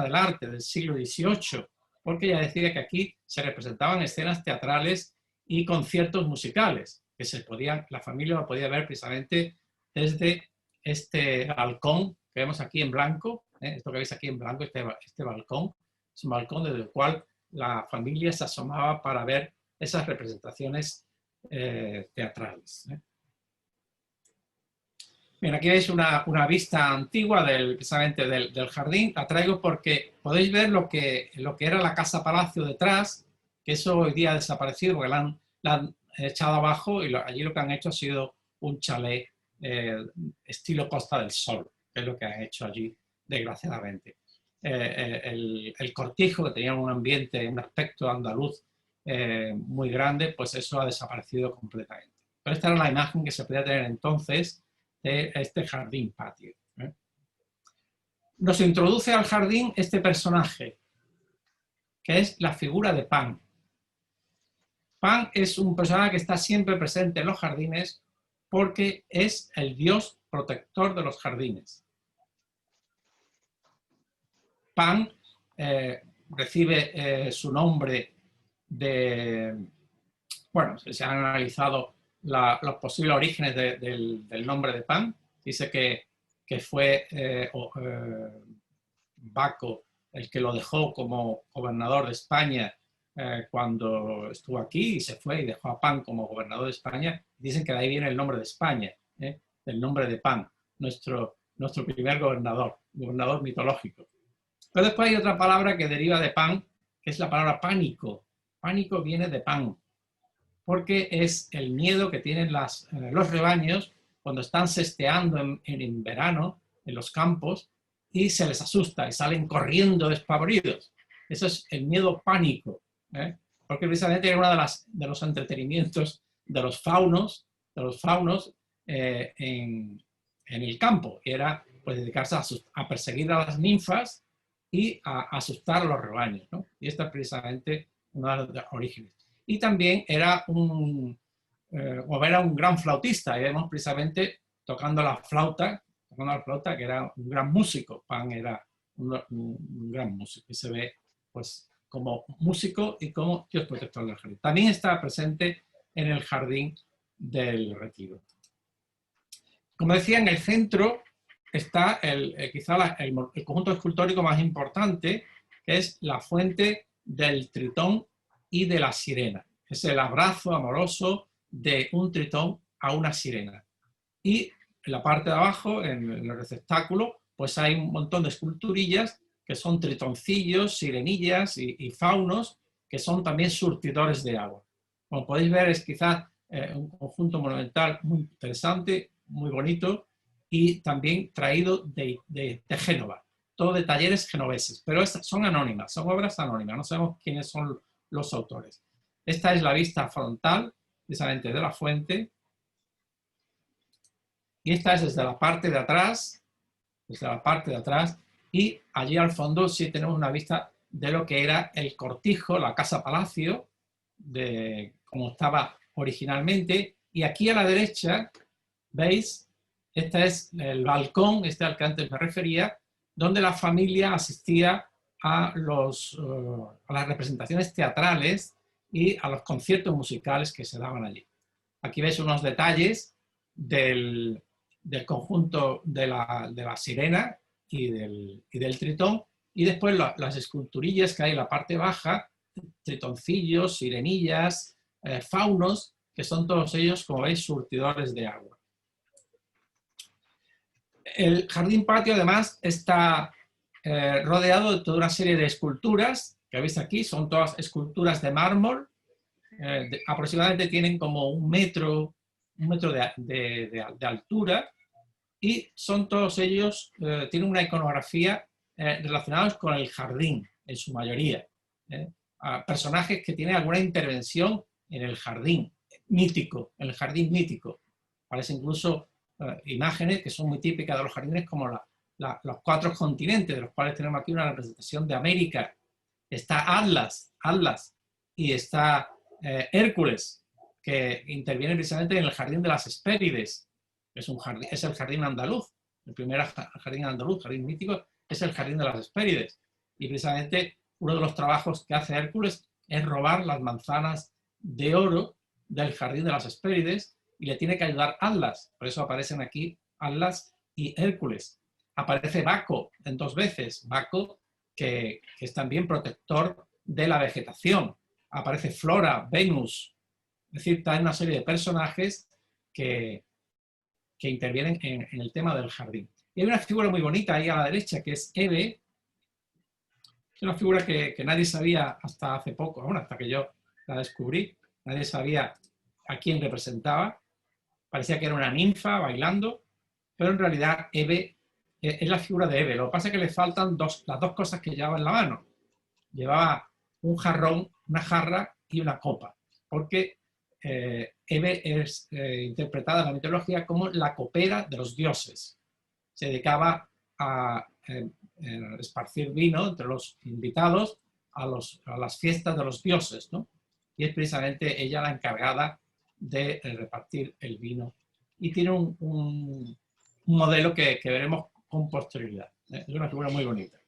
Speaker 2: del arte del siglo XVIII, porque ya decía que aquí se representaban escenas teatrales y conciertos musicales, que la familia lo podía ver precisamente desde este balcón que vemos aquí en blanco, esto que veis aquí en blanco, este balcón, es un balcón desde el cual la familia se asomaba para ver esas representaciones teatrales. Bien, aquí veis una vista antigua precisamente del jardín. La traigo porque podéis ver lo que era la casa palacio detrás, que eso hoy día ha desaparecido porque la han echado abajo y allí lo que han hecho ha sido un chalet estilo Costa del Sol, que es lo que han hecho allí, desgraciadamente. El cortijo, que tenía un ambiente, un aspecto andaluz muy grande, pues eso ha desaparecido completamente. Pero esta era la imagen que se podía tener entonces de este jardín patio. Nos introduce al jardín este personaje, que es la figura de Pan. Pan es un personaje que está siempre presente en los jardines porque es el dios protector de los jardines. Pan recibe su nombre bueno, se han analizado los posibles orígenes del nombre de Pan. Dice que fue Baco el que lo dejó como gobernador de España cuando estuvo aquí y se fue y dejó a Pan como gobernador de España. Dicen que de ahí viene el nombre de España, del nombre de Pan, nuestro primer gobernador mitológico. Pero después hay otra palabra que deriva de Pan, que es la palabra pánico. Pánico viene de Pan, porque es el miedo que tienen los rebaños cuando están sesteando en verano en los campos y se les asusta y salen corriendo despavoridos. Eso es el miedo pánico, porque precisamente era uno de los entretenimientos de los faunos en el campo, y era pues dedicarse a perseguir a las ninfas y a asustar a los rebaños, ¿no? Y esta es precisamente una de las orígenes. Y también era un gran flautista, y vemos precisamente tocando la flauta, que era un gran músico. Pan era un gran músico, y se ve pues como músico y como dios protector del jardín. También está presente en el jardín del Retiro. Como decía, en el centro está quizá el conjunto escultórico más importante, que es la fuente del Tritón y de la sirena. Es el abrazo amoroso de un tritón a una sirena. Y en la parte de abajo, en el receptáculo, pues hay un montón de esculturillas que son tritoncillos, sirenillas y faunos, que son también surtidores de agua. Como podéis ver, es quizás un conjunto monumental muy interesante, muy bonito, y también traído de Génova. Todo de talleres genoveses, pero estas son anónimas, son obras anónimas, no sabemos quiénes son los autores. Esta es la vista frontal, precisamente de la fuente, y esta es desde la parte de atrás, y allí al fondo sí tenemos una vista de lo que era el cortijo, la casa palacio, como estaba originalmente, y aquí a la derecha, ¿veis? Este es el balcón, al que antes me refería, donde la familia asistía a las representaciones teatrales y a los conciertos musicales que se daban allí. Aquí veis unos detalles del conjunto de la sirena y del tritón, y después las esculturillas que hay en la parte baja, tritoncillos, sirenillas, faunos, que son todos ellos, como veis, surtidores de agua. El jardín patio, además, está rodeado de toda una serie de esculturas que veis aquí, son todas esculturas de mármol, aproximadamente tienen como un metro de altura, y son todos ellos, tienen una iconografía relacionados con el jardín, en su mayoría. Personajes que tienen alguna intervención en el jardín mítico, Parece incluso imágenes que son muy típicas de los jardines, como los 4 continentes, de los cuales tenemos aquí una representación de América, está Atlas, y está Hércules, que interviene precisamente en el jardín de las Hespérides. Es el jardín andaluz, el primer jardín andaluz, jardín mítico, es el jardín de las Hespérides. Y precisamente uno de los trabajos que hace Hércules es robar las manzanas de oro del jardín de las Hespérides y le tiene que ayudar Atlas. Por eso aparecen aquí Atlas y Hércules. Aparece Baco en 2 veces. Baco, que es también protector de la vegetación. Aparece Flora, Venus. Es decir, hay una serie de personajes que intervienen en el tema del jardín. Y hay una figura muy bonita ahí a la derecha, que es Hebe. Es una figura que nadie sabía hasta hace poco, bueno, hasta que yo la descubrí. Nadie sabía a quién representaba. Parecía que era una ninfa bailando, pero en realidad Hebe es la figura de Hebe. Lo que pasa es que le faltan las 2 cosas que llevaba en la mano. Llevaba un jarrón, una jarra y una copa, porque Hebe es interpretada en la mitología como la copera de los dioses. Se dedicaba a esparcir vino entre los invitados a las fiestas de los dioses, ¿no? Y es precisamente ella la encargada de repartir el vino. Y tiene un modelo que veremos con posterioridad. Es una figura muy bonita.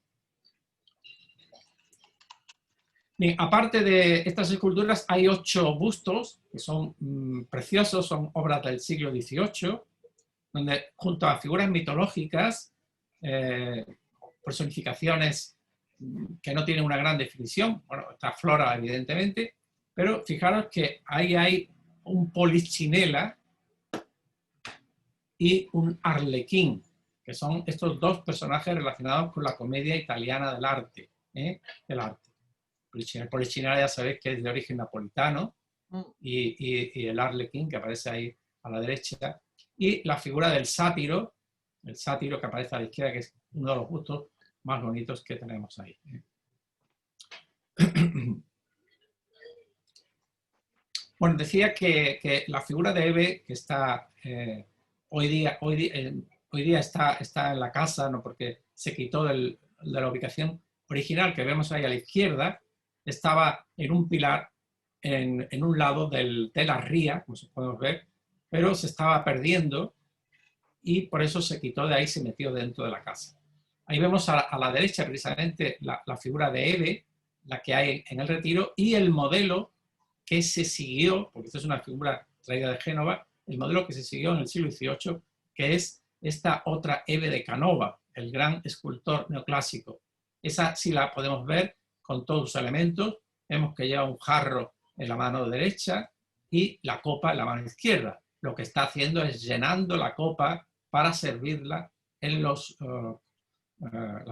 Speaker 2: Bien, aparte de estas esculturas, hay 8 bustos que son preciosos, son obras del siglo XVIII, donde junto a figuras mitológicas, personificaciones que no tienen una gran definición, bueno, está Flora evidentemente, pero fijaros que ahí hay un Polichinela y un Arlequín, que son estos 2 personajes relacionados con la comedia italiana del arte. El Polichinela ya sabéis que es de origen napolitano, y el Arlequín, que aparece ahí a la derecha, y la figura del sátiro, el sátiro que aparece a la izquierda, que es uno de los bustos más bonitos que tenemos ahí. Bueno, decía que la figura de Hebe, que está hoy día está en la casa, no porque se quitó de la ubicación original que vemos ahí a la izquierda, estaba en un pilar en un lado de la ría, como podemos ver, pero se estaba perdiendo y por eso se quitó de ahí y se metió dentro de la casa. Ahí vemos a la derecha precisamente la figura de Hebe, la que hay en el Retiro, y el modelo que se siguió, porque esta es una figura traída de Génova, el modelo que se siguió en el siglo XVIII, que es esta otra Hebe de Canova, el gran escultor neoclásico. Esa sí la podemos ver con todos sus elementos. Vemos que lleva un jarro en la mano derecha y la copa en la mano izquierda. Lo que está haciendo es llenando la copa para servirla en las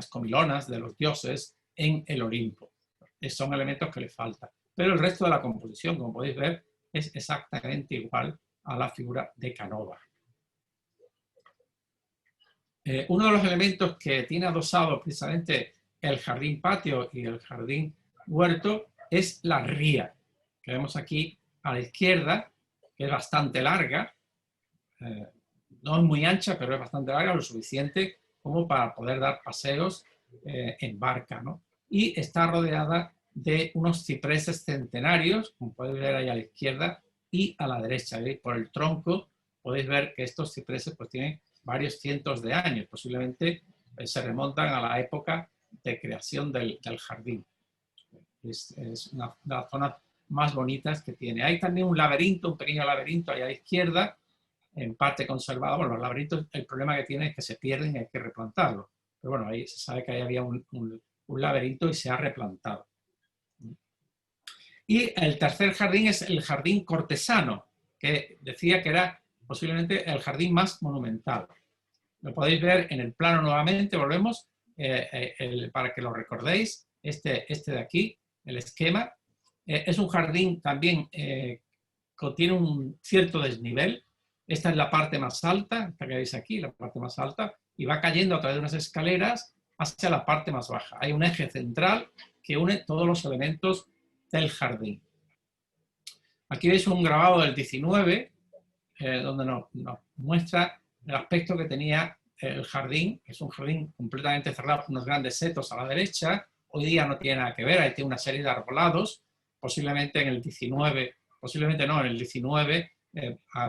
Speaker 2: comilonas de los dioses en el Olimpo. Son elementos que le faltan. Pero el resto de la composición, como podéis ver, es exactamente igual a la figura de Canova. Uno de los elementos que tiene adosado precisamente el jardín patio y el jardín huerto es la ría, que vemos aquí a la izquierda, que es bastante larga, no es muy ancha, pero es bastante larga, lo suficiente como para poder dar paseos en barca, ¿no? Y está rodeada de unos cipreses centenarios, como podéis ver ahí a la izquierda y a la derecha. ¿Veis? Por el tronco podéis ver que estos cipreses pues, tienen varios cientos de años, posiblemente se remontan a la época de creación del jardín. Es una de las zonas más bonitas que tiene. Hay también un laberinto, un pequeño laberinto ahí a la izquierda, en parte conservado. Bueno, los laberintos, el problema que tienen es que se pierden y hay que replantarlos. Pero bueno, ahí se sabe que ahí había un laberinto y se ha replantado. Y el tercer jardín es el jardín cortesano, que decía que era posiblemente el jardín más monumental. Lo podéis ver en el plano nuevamente, volvemos, para que lo recordéis, este de aquí, el esquema. Es un jardín también que tiene un cierto desnivel. Esta es la parte más alta, esta que veis aquí, la parte más alta, y va cayendo a través de unas escaleras hacia la parte más baja. Hay un eje central que une todos los elementos del jardín. Aquí veis un grabado del 19, donde nos muestra el aspecto que tenía el jardín. Es un jardín completamente cerrado con unos grandes setos a la derecha, hoy día no tiene nada que ver, ahí tiene una serie de arbolados, posiblemente en el 19, posiblemente no, en el 19,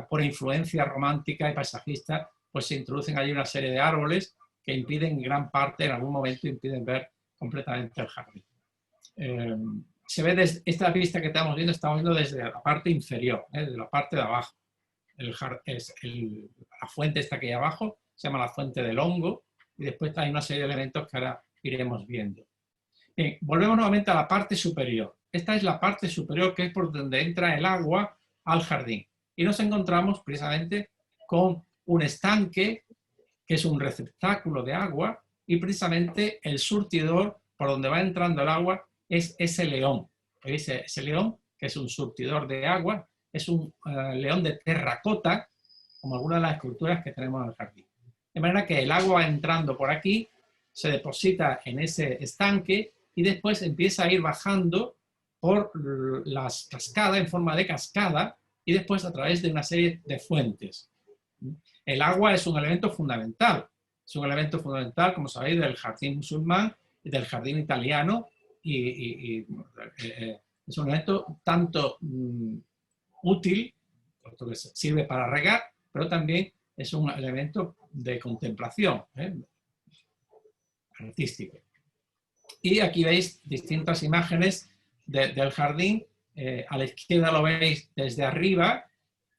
Speaker 2: por influencia romántica y paisajista, pues se introducen allí una serie de árboles que impiden en gran parte, en algún momento, impiden ver completamente el jardín. Se ve desde esta vista que estamos viendo desde la parte inferior, desde la parte de abajo. La fuente esta que hay abajo se llama la fuente del hongo y después hay una serie de elementos que ahora iremos viendo. Bien, volvemos nuevamente a la parte superior. Esta es la parte superior que es por donde entra el agua al jardín. Y nos encontramos precisamente con un estanque que es un receptáculo de agua y precisamente el surtidor por donde va entrando el agua es ese león. ¿Veis? Ese león, que es un surtidor de agua, es un león de terracota, como algunas de las esculturas que tenemos en el jardín. De manera que el agua entrando por aquí se deposita en ese estanque y después empieza a ir bajando por las cascadas, en forma de cascada, y después a través de una serie de fuentes. El agua es un elemento fundamental. Es un elemento fundamental, como sabéis, del jardín musulmán y del jardín italiano, y es un elemento tanto útil, porque sirve para regar, pero también es un elemento de contemplación artístico. Y aquí veis distintas imágenes del jardín. A la izquierda lo veis desde arriba,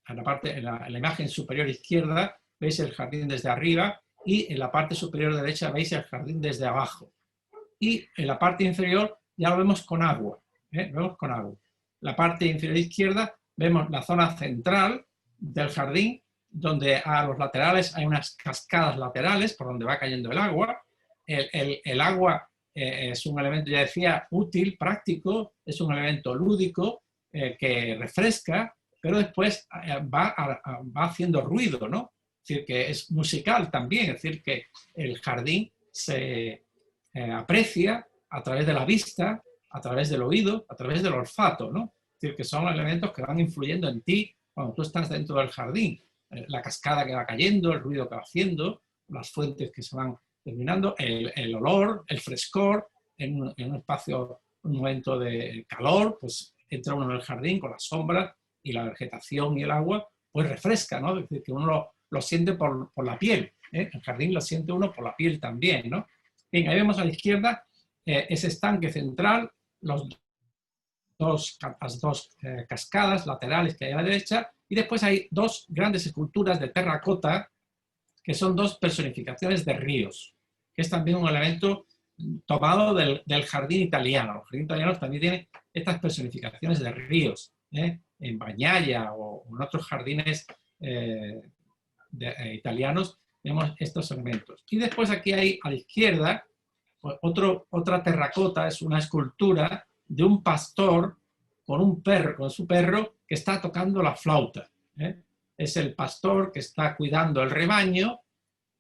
Speaker 2: en la imagen superior izquierda veis el jardín desde arriba y en la parte superior derecha veis el jardín desde abajo. Y en la parte inferior ya lo vemos con agua. Vemos con agua. La parte inferior izquierda vemos la zona central del jardín, donde a los laterales hay unas cascadas laterales por donde va cayendo el agua. El agua es un elemento, ya decía, útil, práctico, es un elemento lúdico que refresca, pero después va haciendo ruido, ¿no? Es decir, que es musical también, es decir, que el jardín se aprecia a través de la vista, a través del oído, a través del olfato, ¿no? Es decir, que son elementos que van influyendo en ti cuando tú estás dentro del jardín. La cascada que va cayendo, el ruido que va haciendo, las fuentes que se van terminando, el olor, el frescor, en un espacio, un momento de calor, pues entra uno en el jardín con las sombras y la vegetación y el agua, pues refresca, ¿no? Es decir, que uno lo siente por la piel, ¿eh? El jardín lo siente uno por la piel también, ¿no? Bien, ahí vemos a la izquierda ese estanque central, las dos cascadas laterales que hay a la derecha, y después hay dos grandes esculturas de terracota que son dos personificaciones de ríos, que es también un elemento tomado del jardín italiano. Los jardines italianos también tienen estas personificaciones de ríos, en Bagnaia o en otros jardines italianos vemos estos elementos. Y después aquí hay a la izquierda otra terracota, es una escultura de un pastor con un perro, con su perro que está tocando la flauta. Es el pastor que está cuidando el rebaño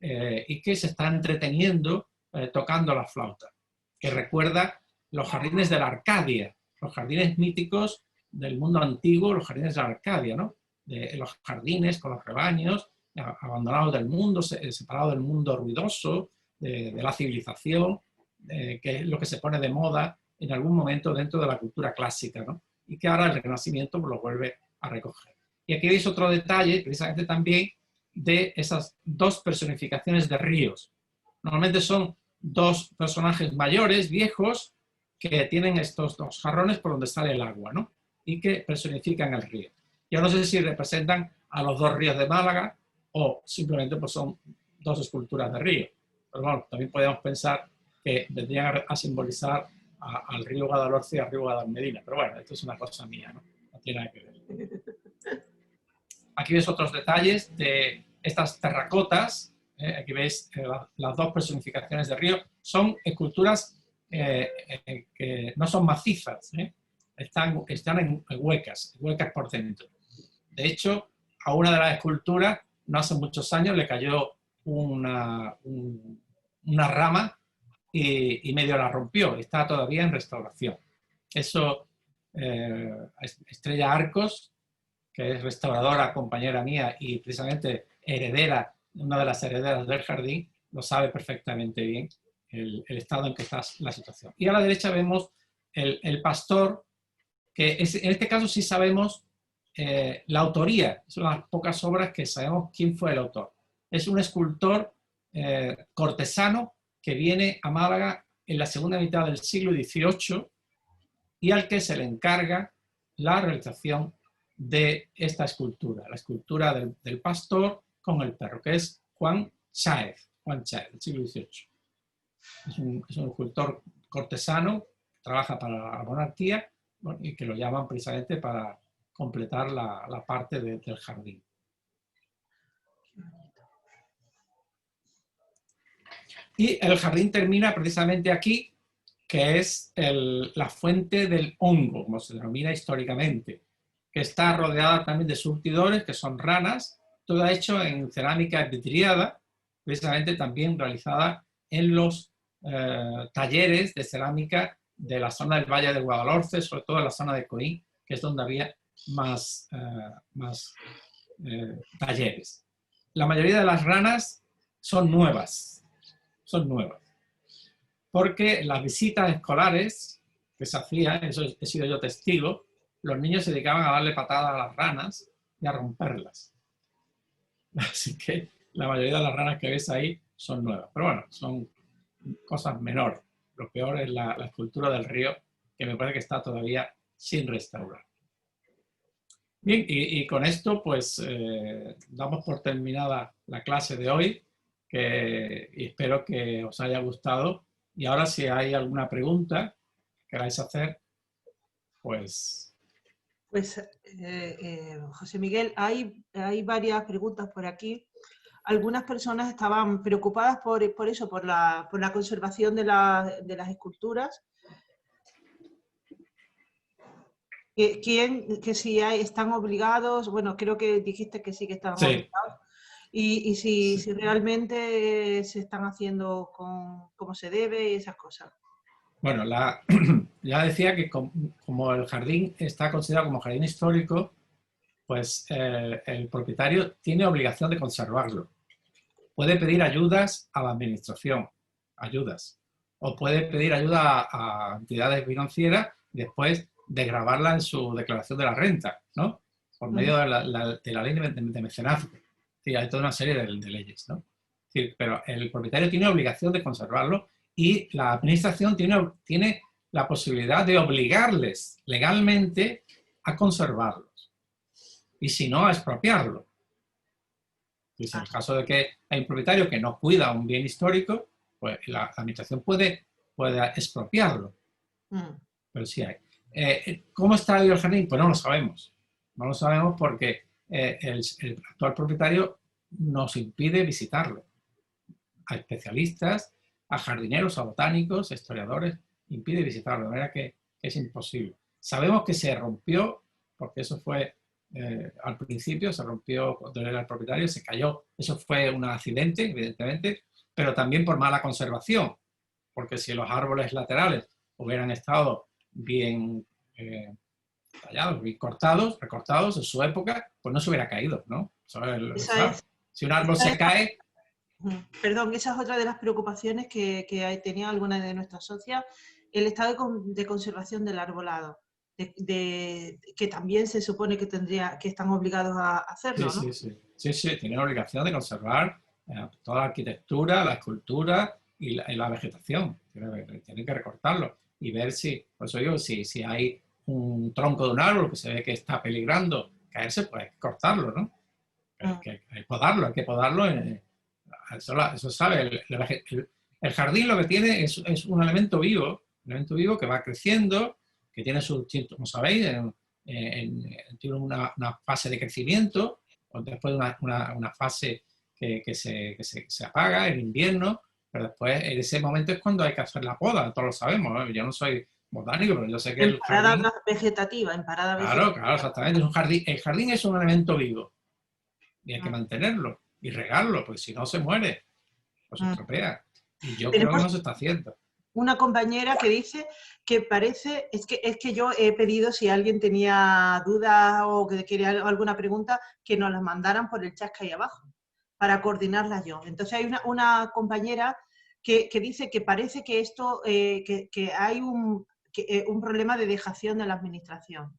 Speaker 2: y que se está entreteniendo tocando la flauta, que recuerda los jardines de la Arcadia, los jardines míticos del mundo antiguo, los jardines de la Arcadia, ¿no? Los jardines con los rebaños, abandonados del mundo, separados del mundo ruidoso, de la civilización, que es lo que se pone de moda en algún momento dentro de la cultura clásica, ¿no? Y que ahora el Renacimiento lo vuelve a recoger. Y aquí veis otro detalle, precisamente también, de esas dos personificaciones de ríos. Normalmente son dos personajes mayores, viejos, que tienen estos dos jarrones por donde sale el agua, ¿no? Y que personifican el río. Yo no sé si representan a los dos ríos de Málaga o simplemente pues, son dos esculturas de río. Pero bueno, también podemos pensar que vendrían a simbolizar al río Guadalhorce y al río Guadalmedina. Pero bueno, esto es una cosa mía, ¿no? No tiene nada que ver. Aquí ves otros detalles de estas terracotas. Aquí veis las dos personificaciones de río. Son esculturas que no son macizas, están huecas por dentro. De hecho, a una de las esculturas, no hace muchos años, le cayó una rama y medio la rompió. Está todavía en restauración. Eso, Estrella Arcos, que es restauradora, compañera mía y precisamente heredera, una de las herederas del jardín, lo sabe perfectamente bien el estado en que está la situación. Y a la derecha vemos el pastor, que en este caso sí sabemos la autoría, son las pocas obras que sabemos quién fue el autor. Es un escultor cortesano que viene a Málaga en la segunda mitad del siglo XVIII y al que se le encarga la realización de esta escultura, la escultura del pastor con el perro, que es Juan Cháez, del siglo XVIII. Es un escultor cortesano, trabaja para la monarquía, bueno, y que lo llaman precisamente para completar la parte del jardín. Y el jardín termina precisamente aquí, que es la fuente del hongo, como se denomina históricamente, que está rodeada también de surtidores, que son ranas, todo hecho en cerámica vidriada, precisamente también realizada en los talleres de cerámica de la zona del Valle del Guadalhorce, sobre todo en la zona de Coín, que es donde había más talleres. La mayoría de las ranas son nuevas, porque las visitas escolares que se hacían, eso he sido yo testigo, los niños se dedicaban a darle patadas a las ranas y a romperlas. Así que la mayoría de las ranas que ves ahí son nuevas. Pero bueno, son cosas menores. Lo peor es la escultura del río, que me parece que está todavía sin restaurar. Bien, y con esto pues damos por terminada la clase de hoy, y espero que os haya gustado. Y ahora si hay alguna pregunta que queráis hacer, pues...
Speaker 1: Pues, José Miguel, hay varias preguntas por aquí. Algunas personas estaban preocupadas por eso, por la conservación de las esculturas. Que si están obligados, bueno, creo que dijiste que sí que están obligados, y si realmente se están haciendo como se debe y esas cosas.
Speaker 2: Bueno, ya decía que como el jardín está considerado como jardín histórico, pues el propietario tiene obligación de conservarlo. Puede pedir ayudas a la administración, o puede pedir ayuda a entidades financieras después de grabarla en su declaración de la renta, ¿no? Por medio de la ley de mecenazgo. Sí, hay toda una serie de leyes, ¿no? Sí, pero el propietario tiene obligación de conservarlo y la administración tiene la posibilidad de obligarles legalmente a conservarlos. Y si no, a expropiarlo. Y si en el caso de que hay un propietario que no cuida un bien histórico, pues la administración puede expropiarlo. Pero sí hay. ¿Cómo está el jardín? Pues no lo sabemos. No lo sabemos porque el actual propietario nos impide visitarlo. A especialistas, a jardineros, a botánicos, a historiadores, impide visitarlo, de manera que es imposible. Sabemos que se rompió, porque eso fue al principio, se rompió cuando era el propietario, se cayó. Eso fue un accidente, evidentemente, pero también por mala conservación, porque si los árboles laterales hubieran estado bien tallados, bien recortados en su época, pues no se hubiera caído, ¿no? Si un árbol se cae...
Speaker 1: Perdón, esa es otra de las preocupaciones que tenía alguna de nuestras socias, el estado de conservación del arbolado, que también se supone que están obligados a hacerlo, ¿no?
Speaker 2: Sí, tienen obligación de conservar toda la arquitectura, la escultura y la vegetación. Tienen que recortarlo y ver por eso digo, si hay un tronco de un árbol que se ve que está peligrando caerse, pues hay que cortarlo, ¿no? Hay que podarlo. Eso sabe. El jardín lo que tiene es un elemento vivo que va creciendo, que tiene como sabéis, tiene una fase de crecimiento, después una fase que se apaga en invierno, pero después en ese momento es cuando hay que hacer la poda, todos lo sabemos, ¿no? Yo no soy botánico, pero yo sé que el jardín...
Speaker 1: vegetativa.
Speaker 2: Claro, exactamente. El jardín es un elemento vivo y hay que mantenerlo y regarlo, porque si no se muere o se estropea. Y yo creo que no se está haciendo.
Speaker 1: Una compañera que dice que parece, es que yo he pedido, si alguien tenía dudas o que quería alguna pregunta, que nos las mandaran por el chat que hay abajo, para coordinarlas yo. Entonces hay una compañera que dice que parece que esto, que hay un problema de dejación de la administración.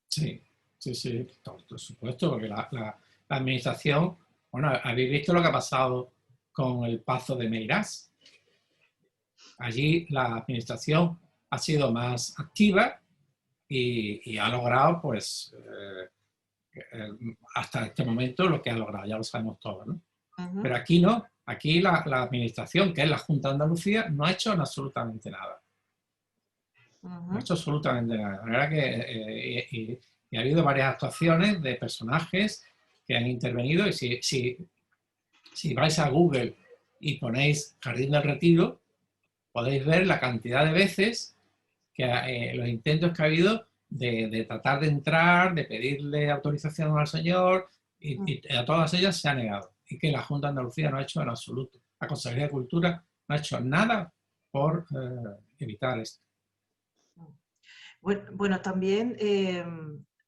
Speaker 2: Sí, sí, sí, por supuesto, porque la administración, bueno, habéis visto lo que ha pasado con el Pazo de Meirás. Allí la administración ha sido más activa y ha logrado, pues, hasta este momento lo que ha logrado, ya lo sabemos todos, ¿no? Pero aquí no, aquí la administración, que es la Junta de Andalucía, no ha hecho absolutamente nada. No ha hecho absolutamente nada. De manera que y ha habido varias actuaciones de personajes que han intervenido, y si vais a Google y ponéis Jardín del Retiro, podéis ver la cantidad de veces que los intentos que ha habido de tratar de entrar, de pedirle autorización al señor, y a todas ellas se ha negado. Y que la Junta de Andalucía no ha hecho en absoluto. La Consejería de Cultura no ha hecho nada por evitar esto.
Speaker 1: Bueno, también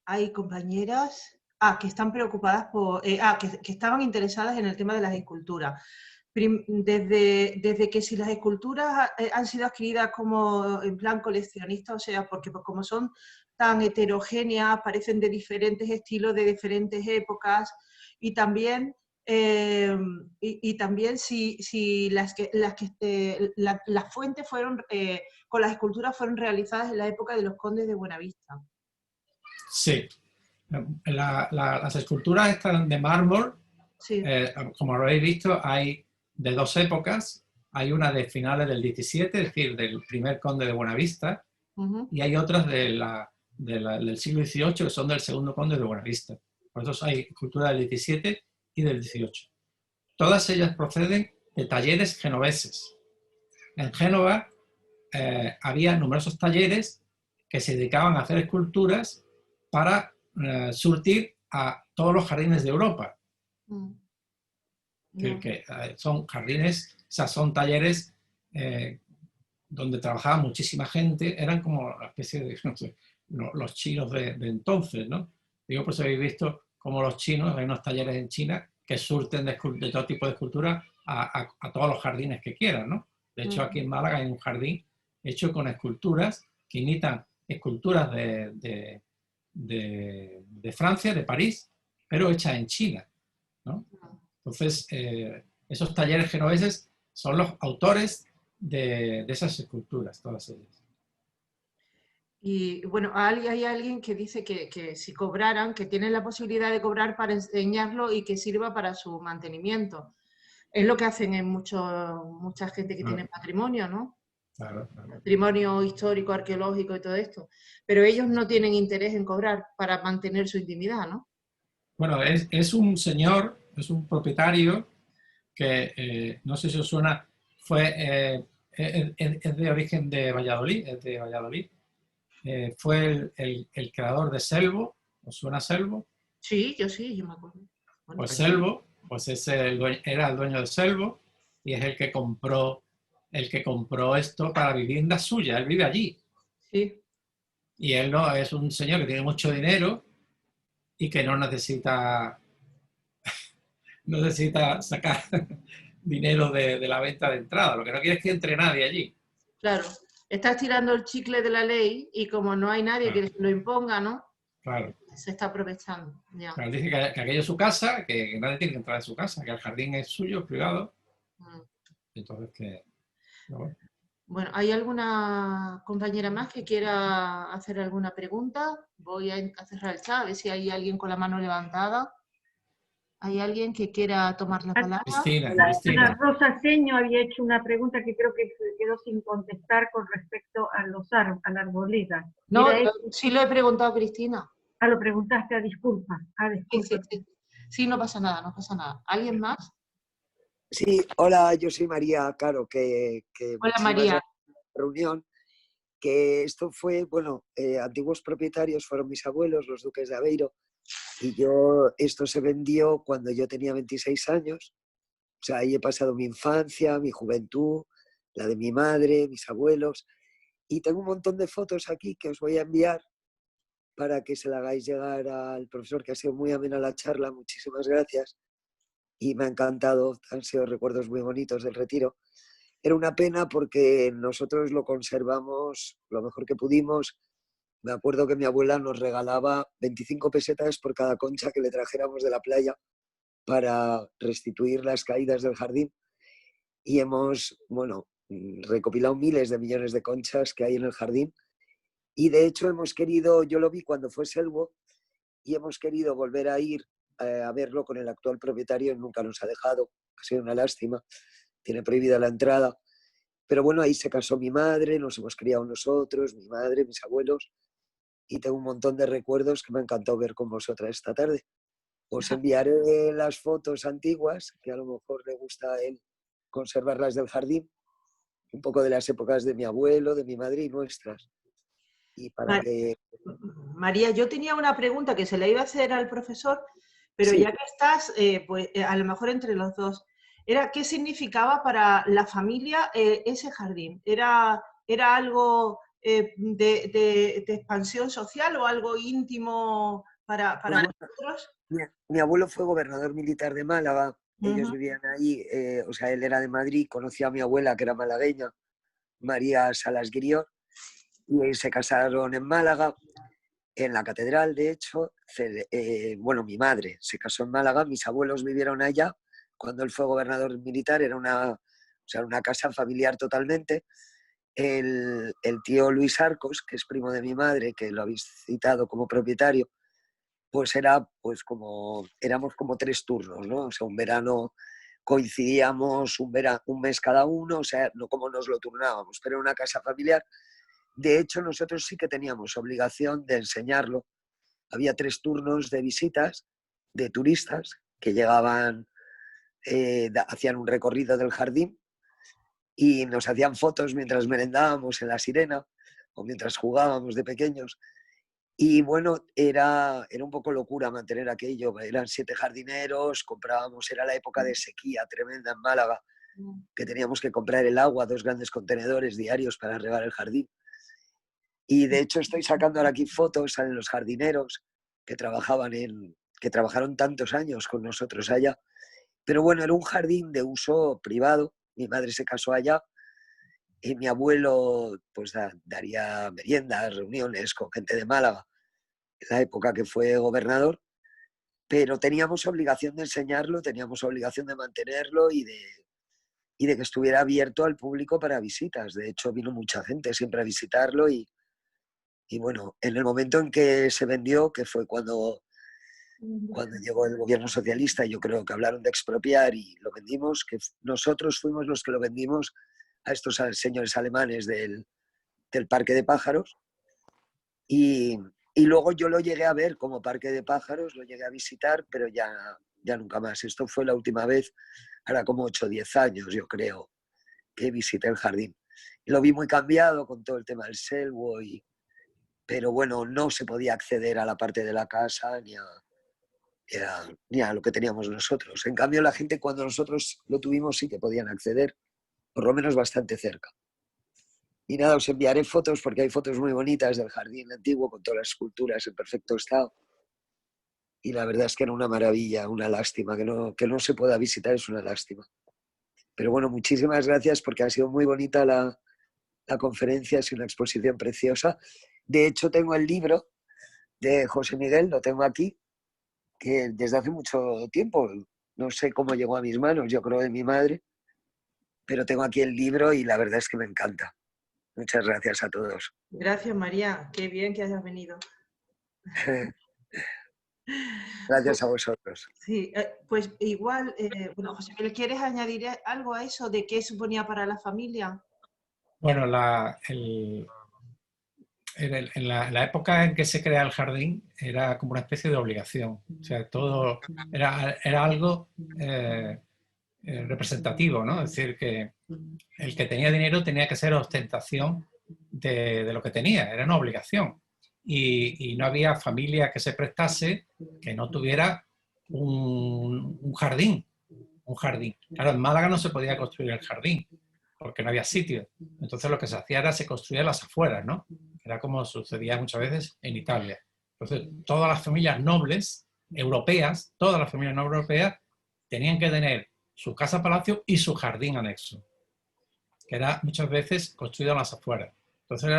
Speaker 1: hay compañeras que están preocupadas por... que estaban interesadas en el tema de las esculturas. Desde que si las esculturas han sido adquiridas como en plan coleccionista, o sea, porque pues como son tan heterogéneas, parecen de diferentes estilos, de diferentes épocas, y también si las fuentes fueron con las esculturas fueron realizadas en la época de los condes de Buenavista.
Speaker 2: Sí, las esculturas están de mármol. Sí. Como lo habéis visto, hay de dos épocas. Hay una de finales del 17, es decir, del primer conde de Buenavista, y hay otras del siglo XVIII, que son del segundo conde de Buenavista. Por eso hay esculturas del 17 y del 18. Todas ellas proceden de talleres genoveses. En Génova había numerosos talleres que se dedicaban a hacer esculturas para surtir a todos los jardines de Europa. Que son jardines, o sea, son talleres donde trabajaba muchísima gente, eran como una especie de, no sé, los chinos de entonces, ¿no? Digo, pues habéis visto cómo los chinos, hay unos talleres en China que surten de todo tipo de escultura a todos los jardines que quieran, ¿no? De hecho, aquí en Málaga hay un jardín hecho con esculturas que imitan esculturas de Francia, de París, pero hechas en China, ¿no? Entonces, esos talleres genoveses son los autores de esas esculturas, todas ellas.
Speaker 1: Y bueno, hay alguien que dice que si cobraran, que tienen la posibilidad de cobrar para enseñarlo y que sirva para su mantenimiento. Es lo que hacen en mucha gente que tiene patrimonio, ¿no?
Speaker 2: Claro, claro.
Speaker 1: Patrimonio histórico, arqueológico y todo esto. Pero ellos no tienen interés en cobrar para mantener su intimidad, ¿no?
Speaker 2: Bueno, es un señor, es un propietario que, no sé si os suena, es de origen de Valladolid, es de Valladolid. Fue el creador de Selvo. ¿Os suena Selvo?
Speaker 1: Sí, yo me acuerdo. Bueno,
Speaker 2: pues Selvo, pues era el dueño de Selvo y es el que compró esto para vivienda suya. Él vive allí.
Speaker 1: Sí.
Speaker 2: Y él no es un señor que tiene mucho dinero y que no necesita sacar dinero de la venta de entrada. Lo que no quiere es que entre nadie allí.
Speaker 1: Claro. Estás tirando el chicle de la ley y como no hay nadie que lo imponga, ¿no?
Speaker 2: Claro.
Speaker 1: Se está aprovechando. Ya.
Speaker 2: Claro, dice que aquello es su casa, que nadie tiene que entrar en su casa, que el jardín es suyo, es privado. Entonces, que...
Speaker 1: Bueno, ¿hay alguna compañera más que quiera hacer alguna pregunta? Voy a cerrar el chat, a ver si hay alguien con la mano levantada. ¿Hay alguien que quiera tomar la palabra?
Speaker 2: Cristina.
Speaker 3: Rosa Seño había hecho una pregunta que creo que se quedó sin contestar con respecto a a la arboleda.
Speaker 1: No, sí lo he preguntado a Cristina.
Speaker 3: Lo preguntaste, disculpa.
Speaker 1: Disculpa. Sí, no pasa nada, no pasa nada. ¿Alguien más?
Speaker 5: Sí, hola, yo soy María Caro,
Speaker 1: hola María.
Speaker 5: Reunión, que esto fue, bueno, antiguos propietarios fueron mis abuelos, los duques de Aveiro, y esto se vendió cuando yo tenía 26 años, o sea, ahí he pasado mi infancia, mi juventud, la de mi madre, mis abuelos, y tengo un montón de fotos aquí que os voy a enviar para que se la hagáis llegar al profesor, que ha sido muy amena la charla, muchísimas gracias. Y me ha encantado, han sido recuerdos muy bonitos del retiro. Era una pena porque nosotros lo conservamos lo mejor que pudimos. Me acuerdo que mi abuela nos regalaba 25 pesetas por cada concha que le trajéramos de la playa para restituir las caídas del jardín. Y hemos, bueno, recopilado miles de millones de conchas que hay en el jardín. Y de hecho hemos querido, yo lo vi cuando fue Selvo, y hemos querido volver a ir a verlo con el actual propietario y nunca nos ha dejado. Ha sido una lástima. Tiene prohibida la entrada. Pero bueno, ahí se casó mi madre, nos hemos criado nosotros, mi madre, mis abuelos, y tengo un montón de recuerdos que me ha encantado ver con vosotras esta tarde. Os enviaré las fotos antiguas, que a lo mejor le gusta a él conservarlas del jardín, un poco de las épocas de mi abuelo, de mi madre y nuestras. Y para que...
Speaker 1: María, yo tenía una pregunta que se le iba a hacer al profesor, pero
Speaker 5: Sí.
Speaker 1: ya que estás, pues a lo mejor entre los dos, era ¿qué significaba para la familia ese jardín? ¿Era algo de expansión social o algo íntimo para vosotros?
Speaker 5: Mi abuelo fue gobernador militar de Málaga, ellos
Speaker 1: Ujú.
Speaker 5: vivían ahí, o sea, él era de Madrid, conocía a mi abuela que era malagueña, María Salas Grior, y se casaron en Málaga, en la catedral, de hecho. Bueno, mi madre se casó en Málaga, mis abuelos vivieron allá, cuando él fue gobernador militar era una casa familiar totalmente. El tío Luis Arcos, que es primo de mi madre, que lo habéis citado como propietario, pues éramos como 3 turnos, ¿no? O sea, un verano coincidíamos un mes cada uno, o sea, no como nos lo turnábamos, pero era una casa familiar. De hecho, nosotros sí que teníamos obligación de enseñarlo. Había 3 turnos de visitas de turistas que llegaban, hacían un recorrido del jardín y nos hacían fotos mientras merendábamos en La Sirena o mientras jugábamos de pequeños. Y bueno, era un poco locura mantener aquello. Eran 7 jardineros, comprábamos, era la época de sequía tremenda en Málaga, que teníamos que comprar el agua, 2 grandes contenedores diarios para regar el jardín. Y de hecho estoy sacando ahora aquí fotos, salen los jardineros que trabajaron tantos años con nosotros allá. Pero bueno, era un jardín de uso privado. Mi madre se casó allá y mi abuelo pues daría meriendas, reuniones con gente de Málaga en la época que fue gobernador, pero teníamos obligación de enseñarlo, teníamos obligación de mantenerlo y de que estuviera abierto al público para visitas. De hecho, vino mucha gente siempre a visitarlo y bueno, en el momento en que se vendió, que fue cuando llegó el gobierno socialista, yo creo que hablaron de expropiar y lo vendimos, que nosotros fuimos los que lo vendimos a estos señores alemanes del Parque de Pájaros. Y luego yo lo llegué a ver como Parque de Pájaros, lo llegué a visitar, pero ya nunca más. Esto fue la última vez, ahora como 8 o 10 años, yo creo, que visité el jardín. Y lo vi muy cambiado con todo el tema del selvo, pero bueno, no se podía acceder a la parte de la casa ni a lo que teníamos nosotros. En cambio, la gente cuando nosotros lo tuvimos sí que podían acceder, por lo menos bastante cerca. Y nada, os enviaré fotos porque hay fotos muy bonitas del jardín antiguo con todas las esculturas en perfecto estado. Y la verdad es que era una maravilla, una lástima. Que no se pueda visitar es una lástima. Pero bueno, muchísimas gracias porque ha sido muy bonita la conferencia, ha sido una exposición preciosa. De hecho, tengo el libro de José Miguel, lo tengo aquí, que desde hace mucho tiempo, no sé cómo llegó a mis manos, yo creo de mi madre, pero tengo aquí el libro y la verdad es que me encanta. Muchas gracias a todos.
Speaker 1: Gracias, María. Qué bien que hayas venido.
Speaker 5: Gracias a vosotros.
Speaker 1: Sí, pues igual, bueno, José Miguel, ¿quieres añadir algo a eso de qué suponía para la familia?
Speaker 2: Bueno, en la época en que se crea el jardín era como una especie de obligación. O sea, todo era algo representativo, ¿no? Es decir, que el que tenía dinero tenía que ser ostentación de lo que tenía, era una obligación. Y no había familia que se prestase que no tuviera un jardín. Un jardín. Claro, en Málaga no se podía construir el jardín porque no había sitio. Entonces lo que se hacía era se construía las afueras, ¿no? Era como sucedía muchas veces en Italia. Entonces todas las familias nobles europeas, todas las familias no europeas tenían que tener su casa palacio y su jardín anexo. que era muchas veces construido en las afueras. Entonces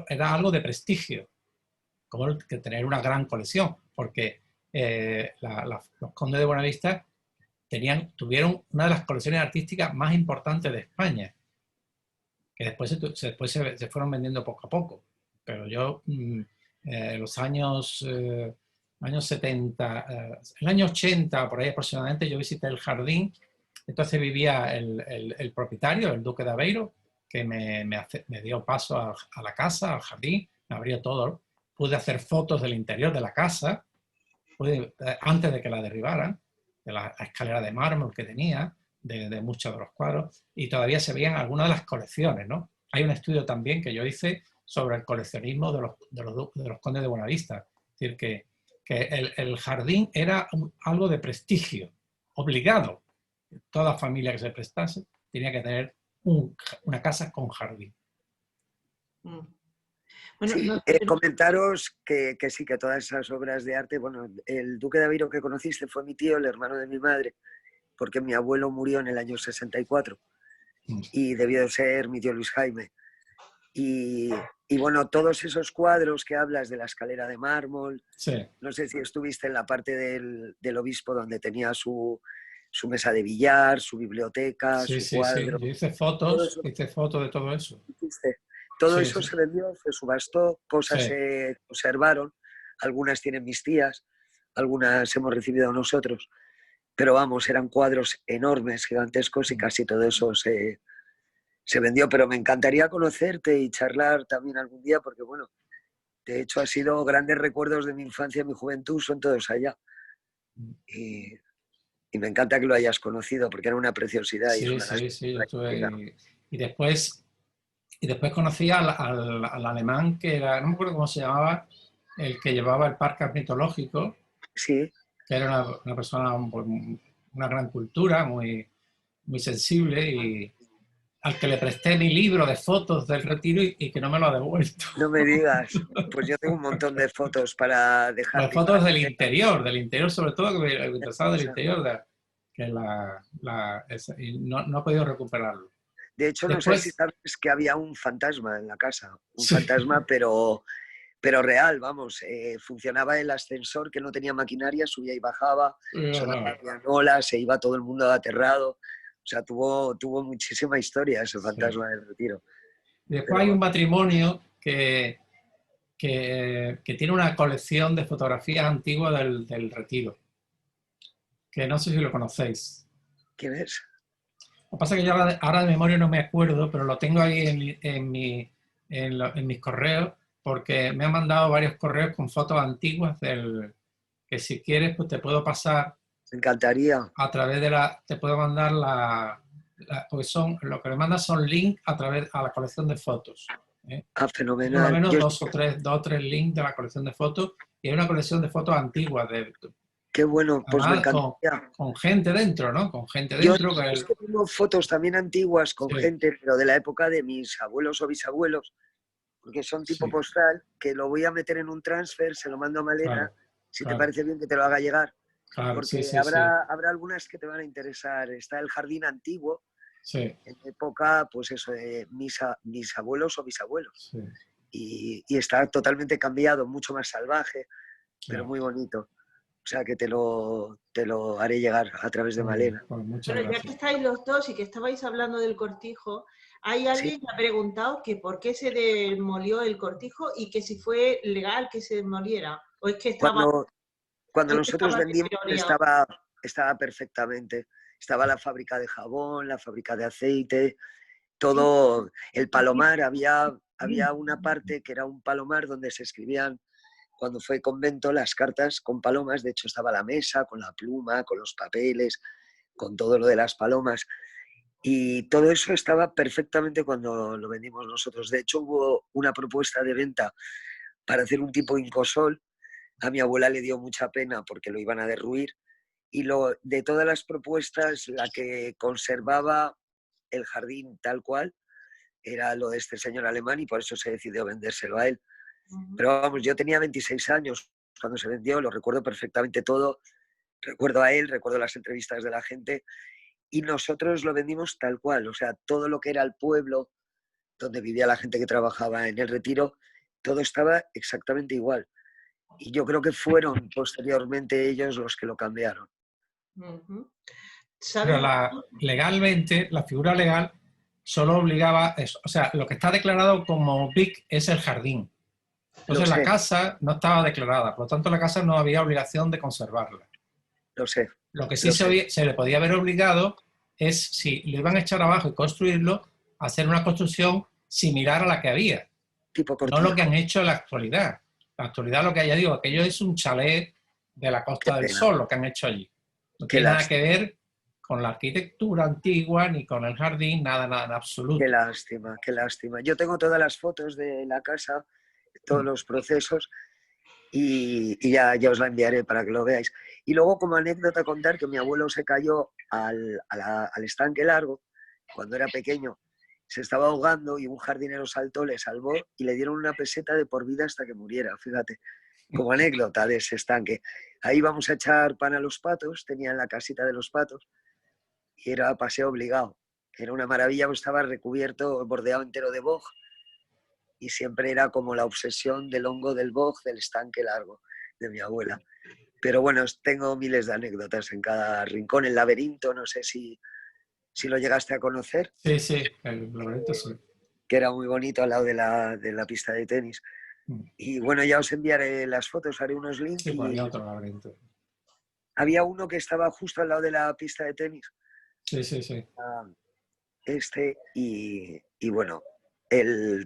Speaker 2: era algo de prestigio, como el que tener una gran colección, porque los condes de Buenavista tuvieron una de las colecciones artísticas más importantes de España, que después se fueron vendiendo poco a poco. Pero yo, en los años 70, el año 80, por ahí aproximadamente, yo visité el jardín. Entonces vivía el propietario, el duque de Aveiro, que me dio paso a la casa, al jardín, me abrió todo. Pude hacer fotos del interior de la casa, antes de que la derribaran, de la escalera de mármol que tenía, de muchos de los cuadros, y todavía se veían algunas de las colecciones, ¿no? Hay un estudio también que yo hice sobre el coleccionismo de los condes de Buenavista. Es decir, que el jardín era algo de prestigio, obligado. Toda familia que se prestase tenía que tener una casa con jardín.
Speaker 5: Bueno, sí, comentaros que sí, que todas esas obras de arte, bueno, el duque de Aveiro que conociste fue mi tío, el hermano de mi madre, porque mi abuelo murió en el año 64 y debió de ser mi tío Luis Jaime. Y bueno, todos esos cuadros que hablas de la escalera de mármol, sí. No sé si estuviste en la parte del obispo donde tenía su mesa de billar, su biblioteca,
Speaker 2: sí,
Speaker 5: su cuadro.
Speaker 2: Sí. Yo hice fotos de todo eso.
Speaker 5: Todo eso se vendió, se subastó, cosas se conservaron, algunas tienen mis tías, algunas hemos recibido nosotros, pero vamos, eran cuadros enormes, gigantescos y casi todo eso se vendió. Pero me encantaría conocerte y charlar también algún día porque, bueno, de hecho ha sido grandes recuerdos de mi infancia y mi juventud, son todos allá. Y me encanta que lo hayas conocido porque era una preciosidad.
Speaker 2: Sí, yo estuve... Y después conocí al alemán que era, no me acuerdo cómo se llamaba, el que llevaba el parque ornitológico.
Speaker 5: Sí.
Speaker 2: Que era una persona con una gran cultura, muy sensible, y al que le presté mi libro de fotos del retiro y que no me lo ha devuelto.
Speaker 5: No me digas. Pues yo tengo un montón de fotos para dejar.
Speaker 2: Las fotos del interior sobre todo, que me interesaba del interior, y no he podido recuperarlo.
Speaker 5: De hecho, después, no sé si sabes que había un fantasma en la casa, fantasma, pero real, vamos, funcionaba el ascensor que no tenía maquinaria, subía y bajaba, sonaban olas, se iba todo el mundo aterrado, o sea, tuvo muchísima historia ese fantasma del retiro.
Speaker 2: Después hay un matrimonio que tiene una colección de fotografías antiguas del retiro, que no sé si lo conocéis.
Speaker 5: ¿Quién es?
Speaker 2: Lo que pasa es que yo ahora de memoria no me acuerdo, pero lo tengo ahí en mis correos, porque me han mandado varios correos con fotos antiguas que si quieres pues te puedo pasar.
Speaker 5: Me encantaría.
Speaker 2: A través te puedo mandar porque lo que me mandan son links a la colección de fotos.
Speaker 5: Fenomenal.
Speaker 2: Por lo menos dos o tres links de la colección de fotos, y hay una colección de fotos antiguas
Speaker 5: Qué bueno, pues me encantaría.
Speaker 2: Con gente dentro, ¿no? Con gente dentro.
Speaker 5: Yo tengo fotos también antiguas con gente, pero de la época de mis abuelos o bisabuelos, porque son tipo postal, que lo voy a meter en un transfer, se lo mando a Malena, si te parece bien que te lo haga llegar.
Speaker 2: Claro,
Speaker 5: porque habrá algunas que te van a interesar. Está el jardín antiguo, en época, pues eso, de mis abuelos o bisabuelos. Y está totalmente cambiado, mucho más salvaje, pero muy bonito. O sea que te lo haré llegar a través de Malena.
Speaker 1: Bueno, ya que estáis los dos y que estabais hablando del cortijo, hay alguien que ha preguntado que por qué se demolió el cortijo y que si fue legal que se demoliera. O es que estaba...
Speaker 5: Cuando nosotros vendimos estaba perfectamente. Estaba la fábrica de jabón, la fábrica de aceite, todo. El palomar, había una parte que era un palomar donde se escribían, cuando fue convento, las cartas con palomas. De hecho estaba la mesa con la pluma, con los papeles, con todo lo de las palomas. Y todo eso estaba perfectamente cuando lo vendimos nosotros. De hecho hubo una propuesta de venta para hacer un tipo incosol. A mi abuela le dio mucha pena porque lo iban a derruir, y de todas las propuestas, la que conservaba el jardín tal cual era lo de este señor alemán, y por eso se decidió vendérselo a él. Pero vamos, yo tenía 26 años cuando se vendió, lo recuerdo perfectamente todo, recuerdo a él, recuerdo las entrevistas de la gente, y nosotros lo vendimos tal cual, o sea, todo lo que era el pueblo donde vivía la gente que trabajaba en el Retiro, todo estaba exactamente igual. Y yo creo que fueron posteriormente ellos los que lo cambiaron.
Speaker 2: Pero legalmente, la figura legal solo obligaba eso. O sea, lo que está declarado como BIC es el jardín. Entonces la casa no estaba declarada, por lo tanto la casa no había obligación de conservarla.
Speaker 5: Lo sé.
Speaker 2: Lo que sí se le podía haber obligado es, si lo iban a echar abajo y construirlo, hacer una construcción similar a la que había.
Speaker 5: Tipo
Speaker 2: no lo que han hecho en la actualidad. La actualidad, lo que ya digo, aquello es un chalet de la Costa del Sol, lo que han hecho allí. No tiene nada que ver con la arquitectura antigua, ni con el jardín, nada, nada, en absoluto.
Speaker 5: Qué lástima, qué lástima. Yo tengo todas las fotos de la casa, todos los procesos, y ya os la enviaré para que lo veáis. Y luego, como anécdota, contar que mi abuelo se cayó al estanque largo cuando era pequeño, se estaba ahogando y un jardinero saltó, le salvó y le dieron una peseta de por vida hasta que muriera, fíjate, como anécdota de ese estanque. Ahí vamos a echar pan a los patos, tenían la casita de los patos y era paseo obligado. Era una maravilla, pues estaba recubierto, bordeado entero de boj, y siempre era como la obsesión del hongo del boj, del estanque largo de mi abuela. Pero bueno, tengo miles de anécdotas en cada rincón. El laberinto, no sé si lo llegaste a conocer.
Speaker 2: Sí, sí, el laberinto sí.
Speaker 5: Que era muy bonito al lado de la pista de tenis. Y bueno, ya os enviaré las fotos, haré unos links.
Speaker 2: Sí, había otro laberinto.
Speaker 5: Había uno que estaba justo al lado de la pista de tenis.
Speaker 2: Sí, sí, sí.
Speaker 5: Y bueno,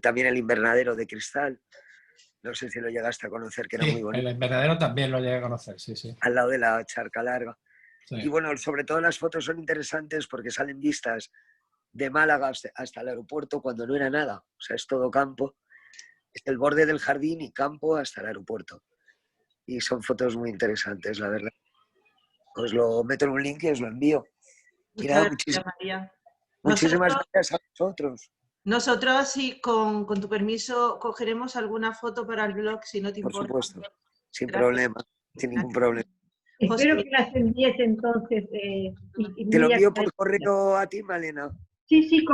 Speaker 5: también el invernadero de cristal. No sé si lo llegaste a conocer, que era muy bonito.
Speaker 2: El invernadero también lo llegué a conocer, sí, sí.
Speaker 5: Al lado de la charca larga.
Speaker 2: Sí.
Speaker 5: Y bueno, sobre todo las fotos son interesantes porque salen vistas de Málaga hasta el aeropuerto cuando no era nada. O sea, es todo campo. Es el borde del jardín y campo hasta el aeropuerto. Y son fotos muy interesantes, la verdad. Os lo meto en un link y os lo envío. Y nada, muchísimas gracias a vosotros.
Speaker 1: Nosotros, sí, con tu permiso, cogeremos alguna foto para el blog, si no te importa.
Speaker 5: Por supuesto, sin problema, sin ningún problema.
Speaker 3: Espero que las envíes entonces.
Speaker 5: Te lo envío por correo a ti, Malena.
Speaker 3: Sí, sí,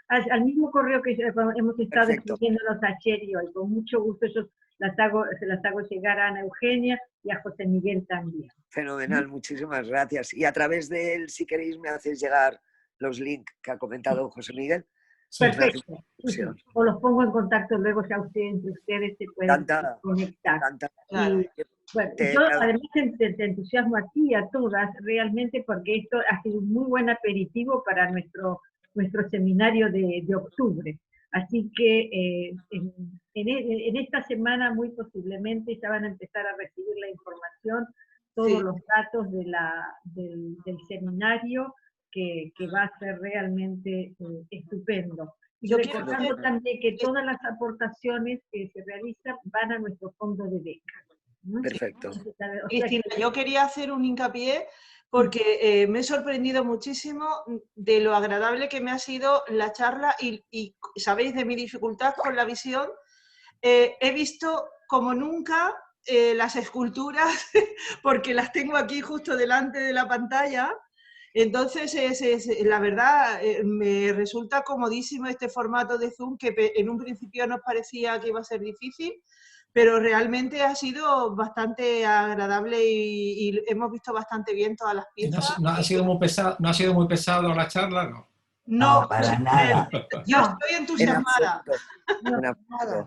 Speaker 3: al mismo correo que hemos estado escribiéndonos ayer y hoy. Con mucho gusto se las hago llegar a Ana Eugenia y a José Miguel también.
Speaker 5: Fenomenal, muchísimas gracias. Y a través de él, si queréis, me hacéis llegar los links que ha comentado José Miguel.
Speaker 3: Perfecto. Sí. O los pongo en contacto luego, si entre ustedes se pueden conectar. Y, bueno, yo además te entusiasmo a ti y a todas realmente, porque esto ha sido un muy buen aperitivo para nuestro seminario de octubre. Así que en esta semana muy posiblemente ya van a empezar a recibir la información, todos los datos del seminario, que va a ser realmente estupendo. Y recordando también que todas las aportaciones que se realizan van a nuestro fondo de becas.
Speaker 5: Perfecto.
Speaker 1: Cristina, yo quería hacer un hincapié porque me he sorprendido muchísimo de lo agradable que me ha sido la charla y sabéis de mi dificultad con la visión. He visto como nunca las esculturas porque las tengo aquí justo delante de la pantalla. Entonces, la verdad, me resulta comodísimo este formato de Zoom, que en un principio nos parecía que iba a ser difícil, pero realmente ha sido bastante agradable y hemos visto bastante bien todas las piezas.
Speaker 2: ¿No ha sido muy pesado la charla? No.
Speaker 1: No,
Speaker 4: para nada.
Speaker 1: Yo estoy entusiasmada.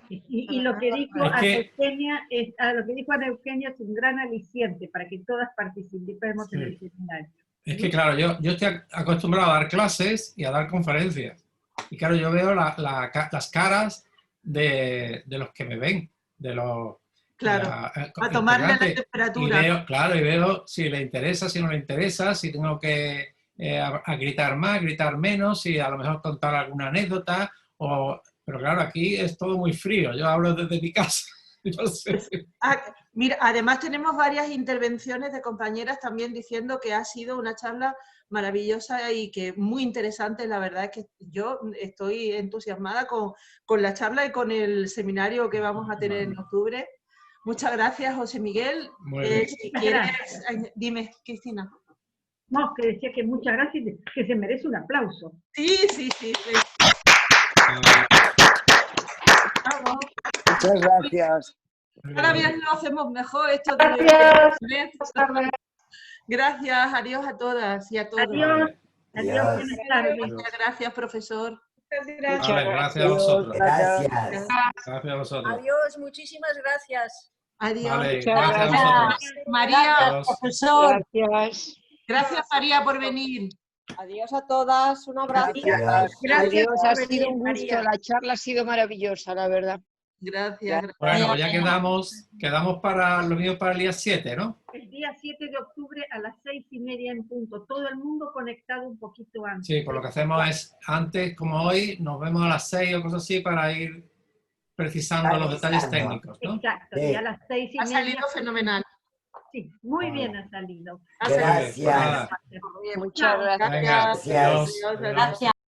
Speaker 3: Y lo que dijo Ana Eugenia es un gran aliciente para que todas participemos en el seminario.
Speaker 2: Es que claro, yo estoy acostumbrado a dar clases y a dar conferencias. Y claro, yo veo las caras de los que me ven, de los...
Speaker 1: Claro, a tomarle la temperatura.
Speaker 2: Y veo si le interesa, si no le interesa, si tengo que a gritar más, gritar menos, si a lo mejor contar alguna anécdota. Pero claro, aquí es todo muy frío. Yo hablo desde mi casa. No sé.
Speaker 1: Mira, además tenemos varias intervenciones de compañeras también diciendo que ha sido una charla maravillosa y que muy interesante. La verdad es que yo estoy entusiasmada con la charla y con el seminario que vamos a tener en octubre. Muchas gracias, José Miguel. Si quieres, dime, Cristina.
Speaker 3: No, que decía que muchas gracias, que se merece un aplauso.
Speaker 1: Sí, sí, sí. Sí. Vamos.
Speaker 5: Muchas gracias.
Speaker 1: Cada vez lo hacemos mejor esto de... Gracias, adiós a todas y a todos.
Speaker 3: Adiós.
Speaker 4: Adiós.
Speaker 3: Adiós, buenas tardes.
Speaker 1: Muchas gracias, profesor.
Speaker 2: Vale, gracias a vosotros.
Speaker 4: Gracias.
Speaker 2: Gracias a vosotros.
Speaker 6: Adiós, muchísimas gracias.
Speaker 1: Adiós.
Speaker 2: Vale, gracias a vosotros.
Speaker 1: María,
Speaker 2: Adiós.
Speaker 6: Profesor.
Speaker 7: Gracias.
Speaker 1: gracias María por venir.
Speaker 6: Adiós a todas, un abrazo.
Speaker 4: Gracias.
Speaker 3: Gracias
Speaker 7: Adiós,
Speaker 3: por
Speaker 7: ha
Speaker 3: venir,
Speaker 7: sido un gusto.
Speaker 3: María.
Speaker 7: La charla ha sido maravillosa, la verdad.
Speaker 1: Gracias.
Speaker 2: Bueno, pues ya quedamos para lo mismo para el día 7, ¿no?
Speaker 3: El día 7 de octubre a las 6:30 en punto. Todo el mundo conectado un poquito antes.
Speaker 2: Sí, pues lo que hacemos es, antes, como hoy, nos vemos a las 6 o cosas así para ir precisando los detalles técnicos, ¿no?
Speaker 3: Exacto,
Speaker 4: Sí.
Speaker 3: y a las 6:30.
Speaker 1: Ha salido fenomenal.
Speaker 3: Sí, muy bien ha salido.
Speaker 1: Ha salido.
Speaker 4: Gracias.
Speaker 7: Muchas gracias.
Speaker 2: Venga,
Speaker 1: Gracias.
Speaker 2: adiós.
Speaker 1: Adiós.
Speaker 4: Gracias.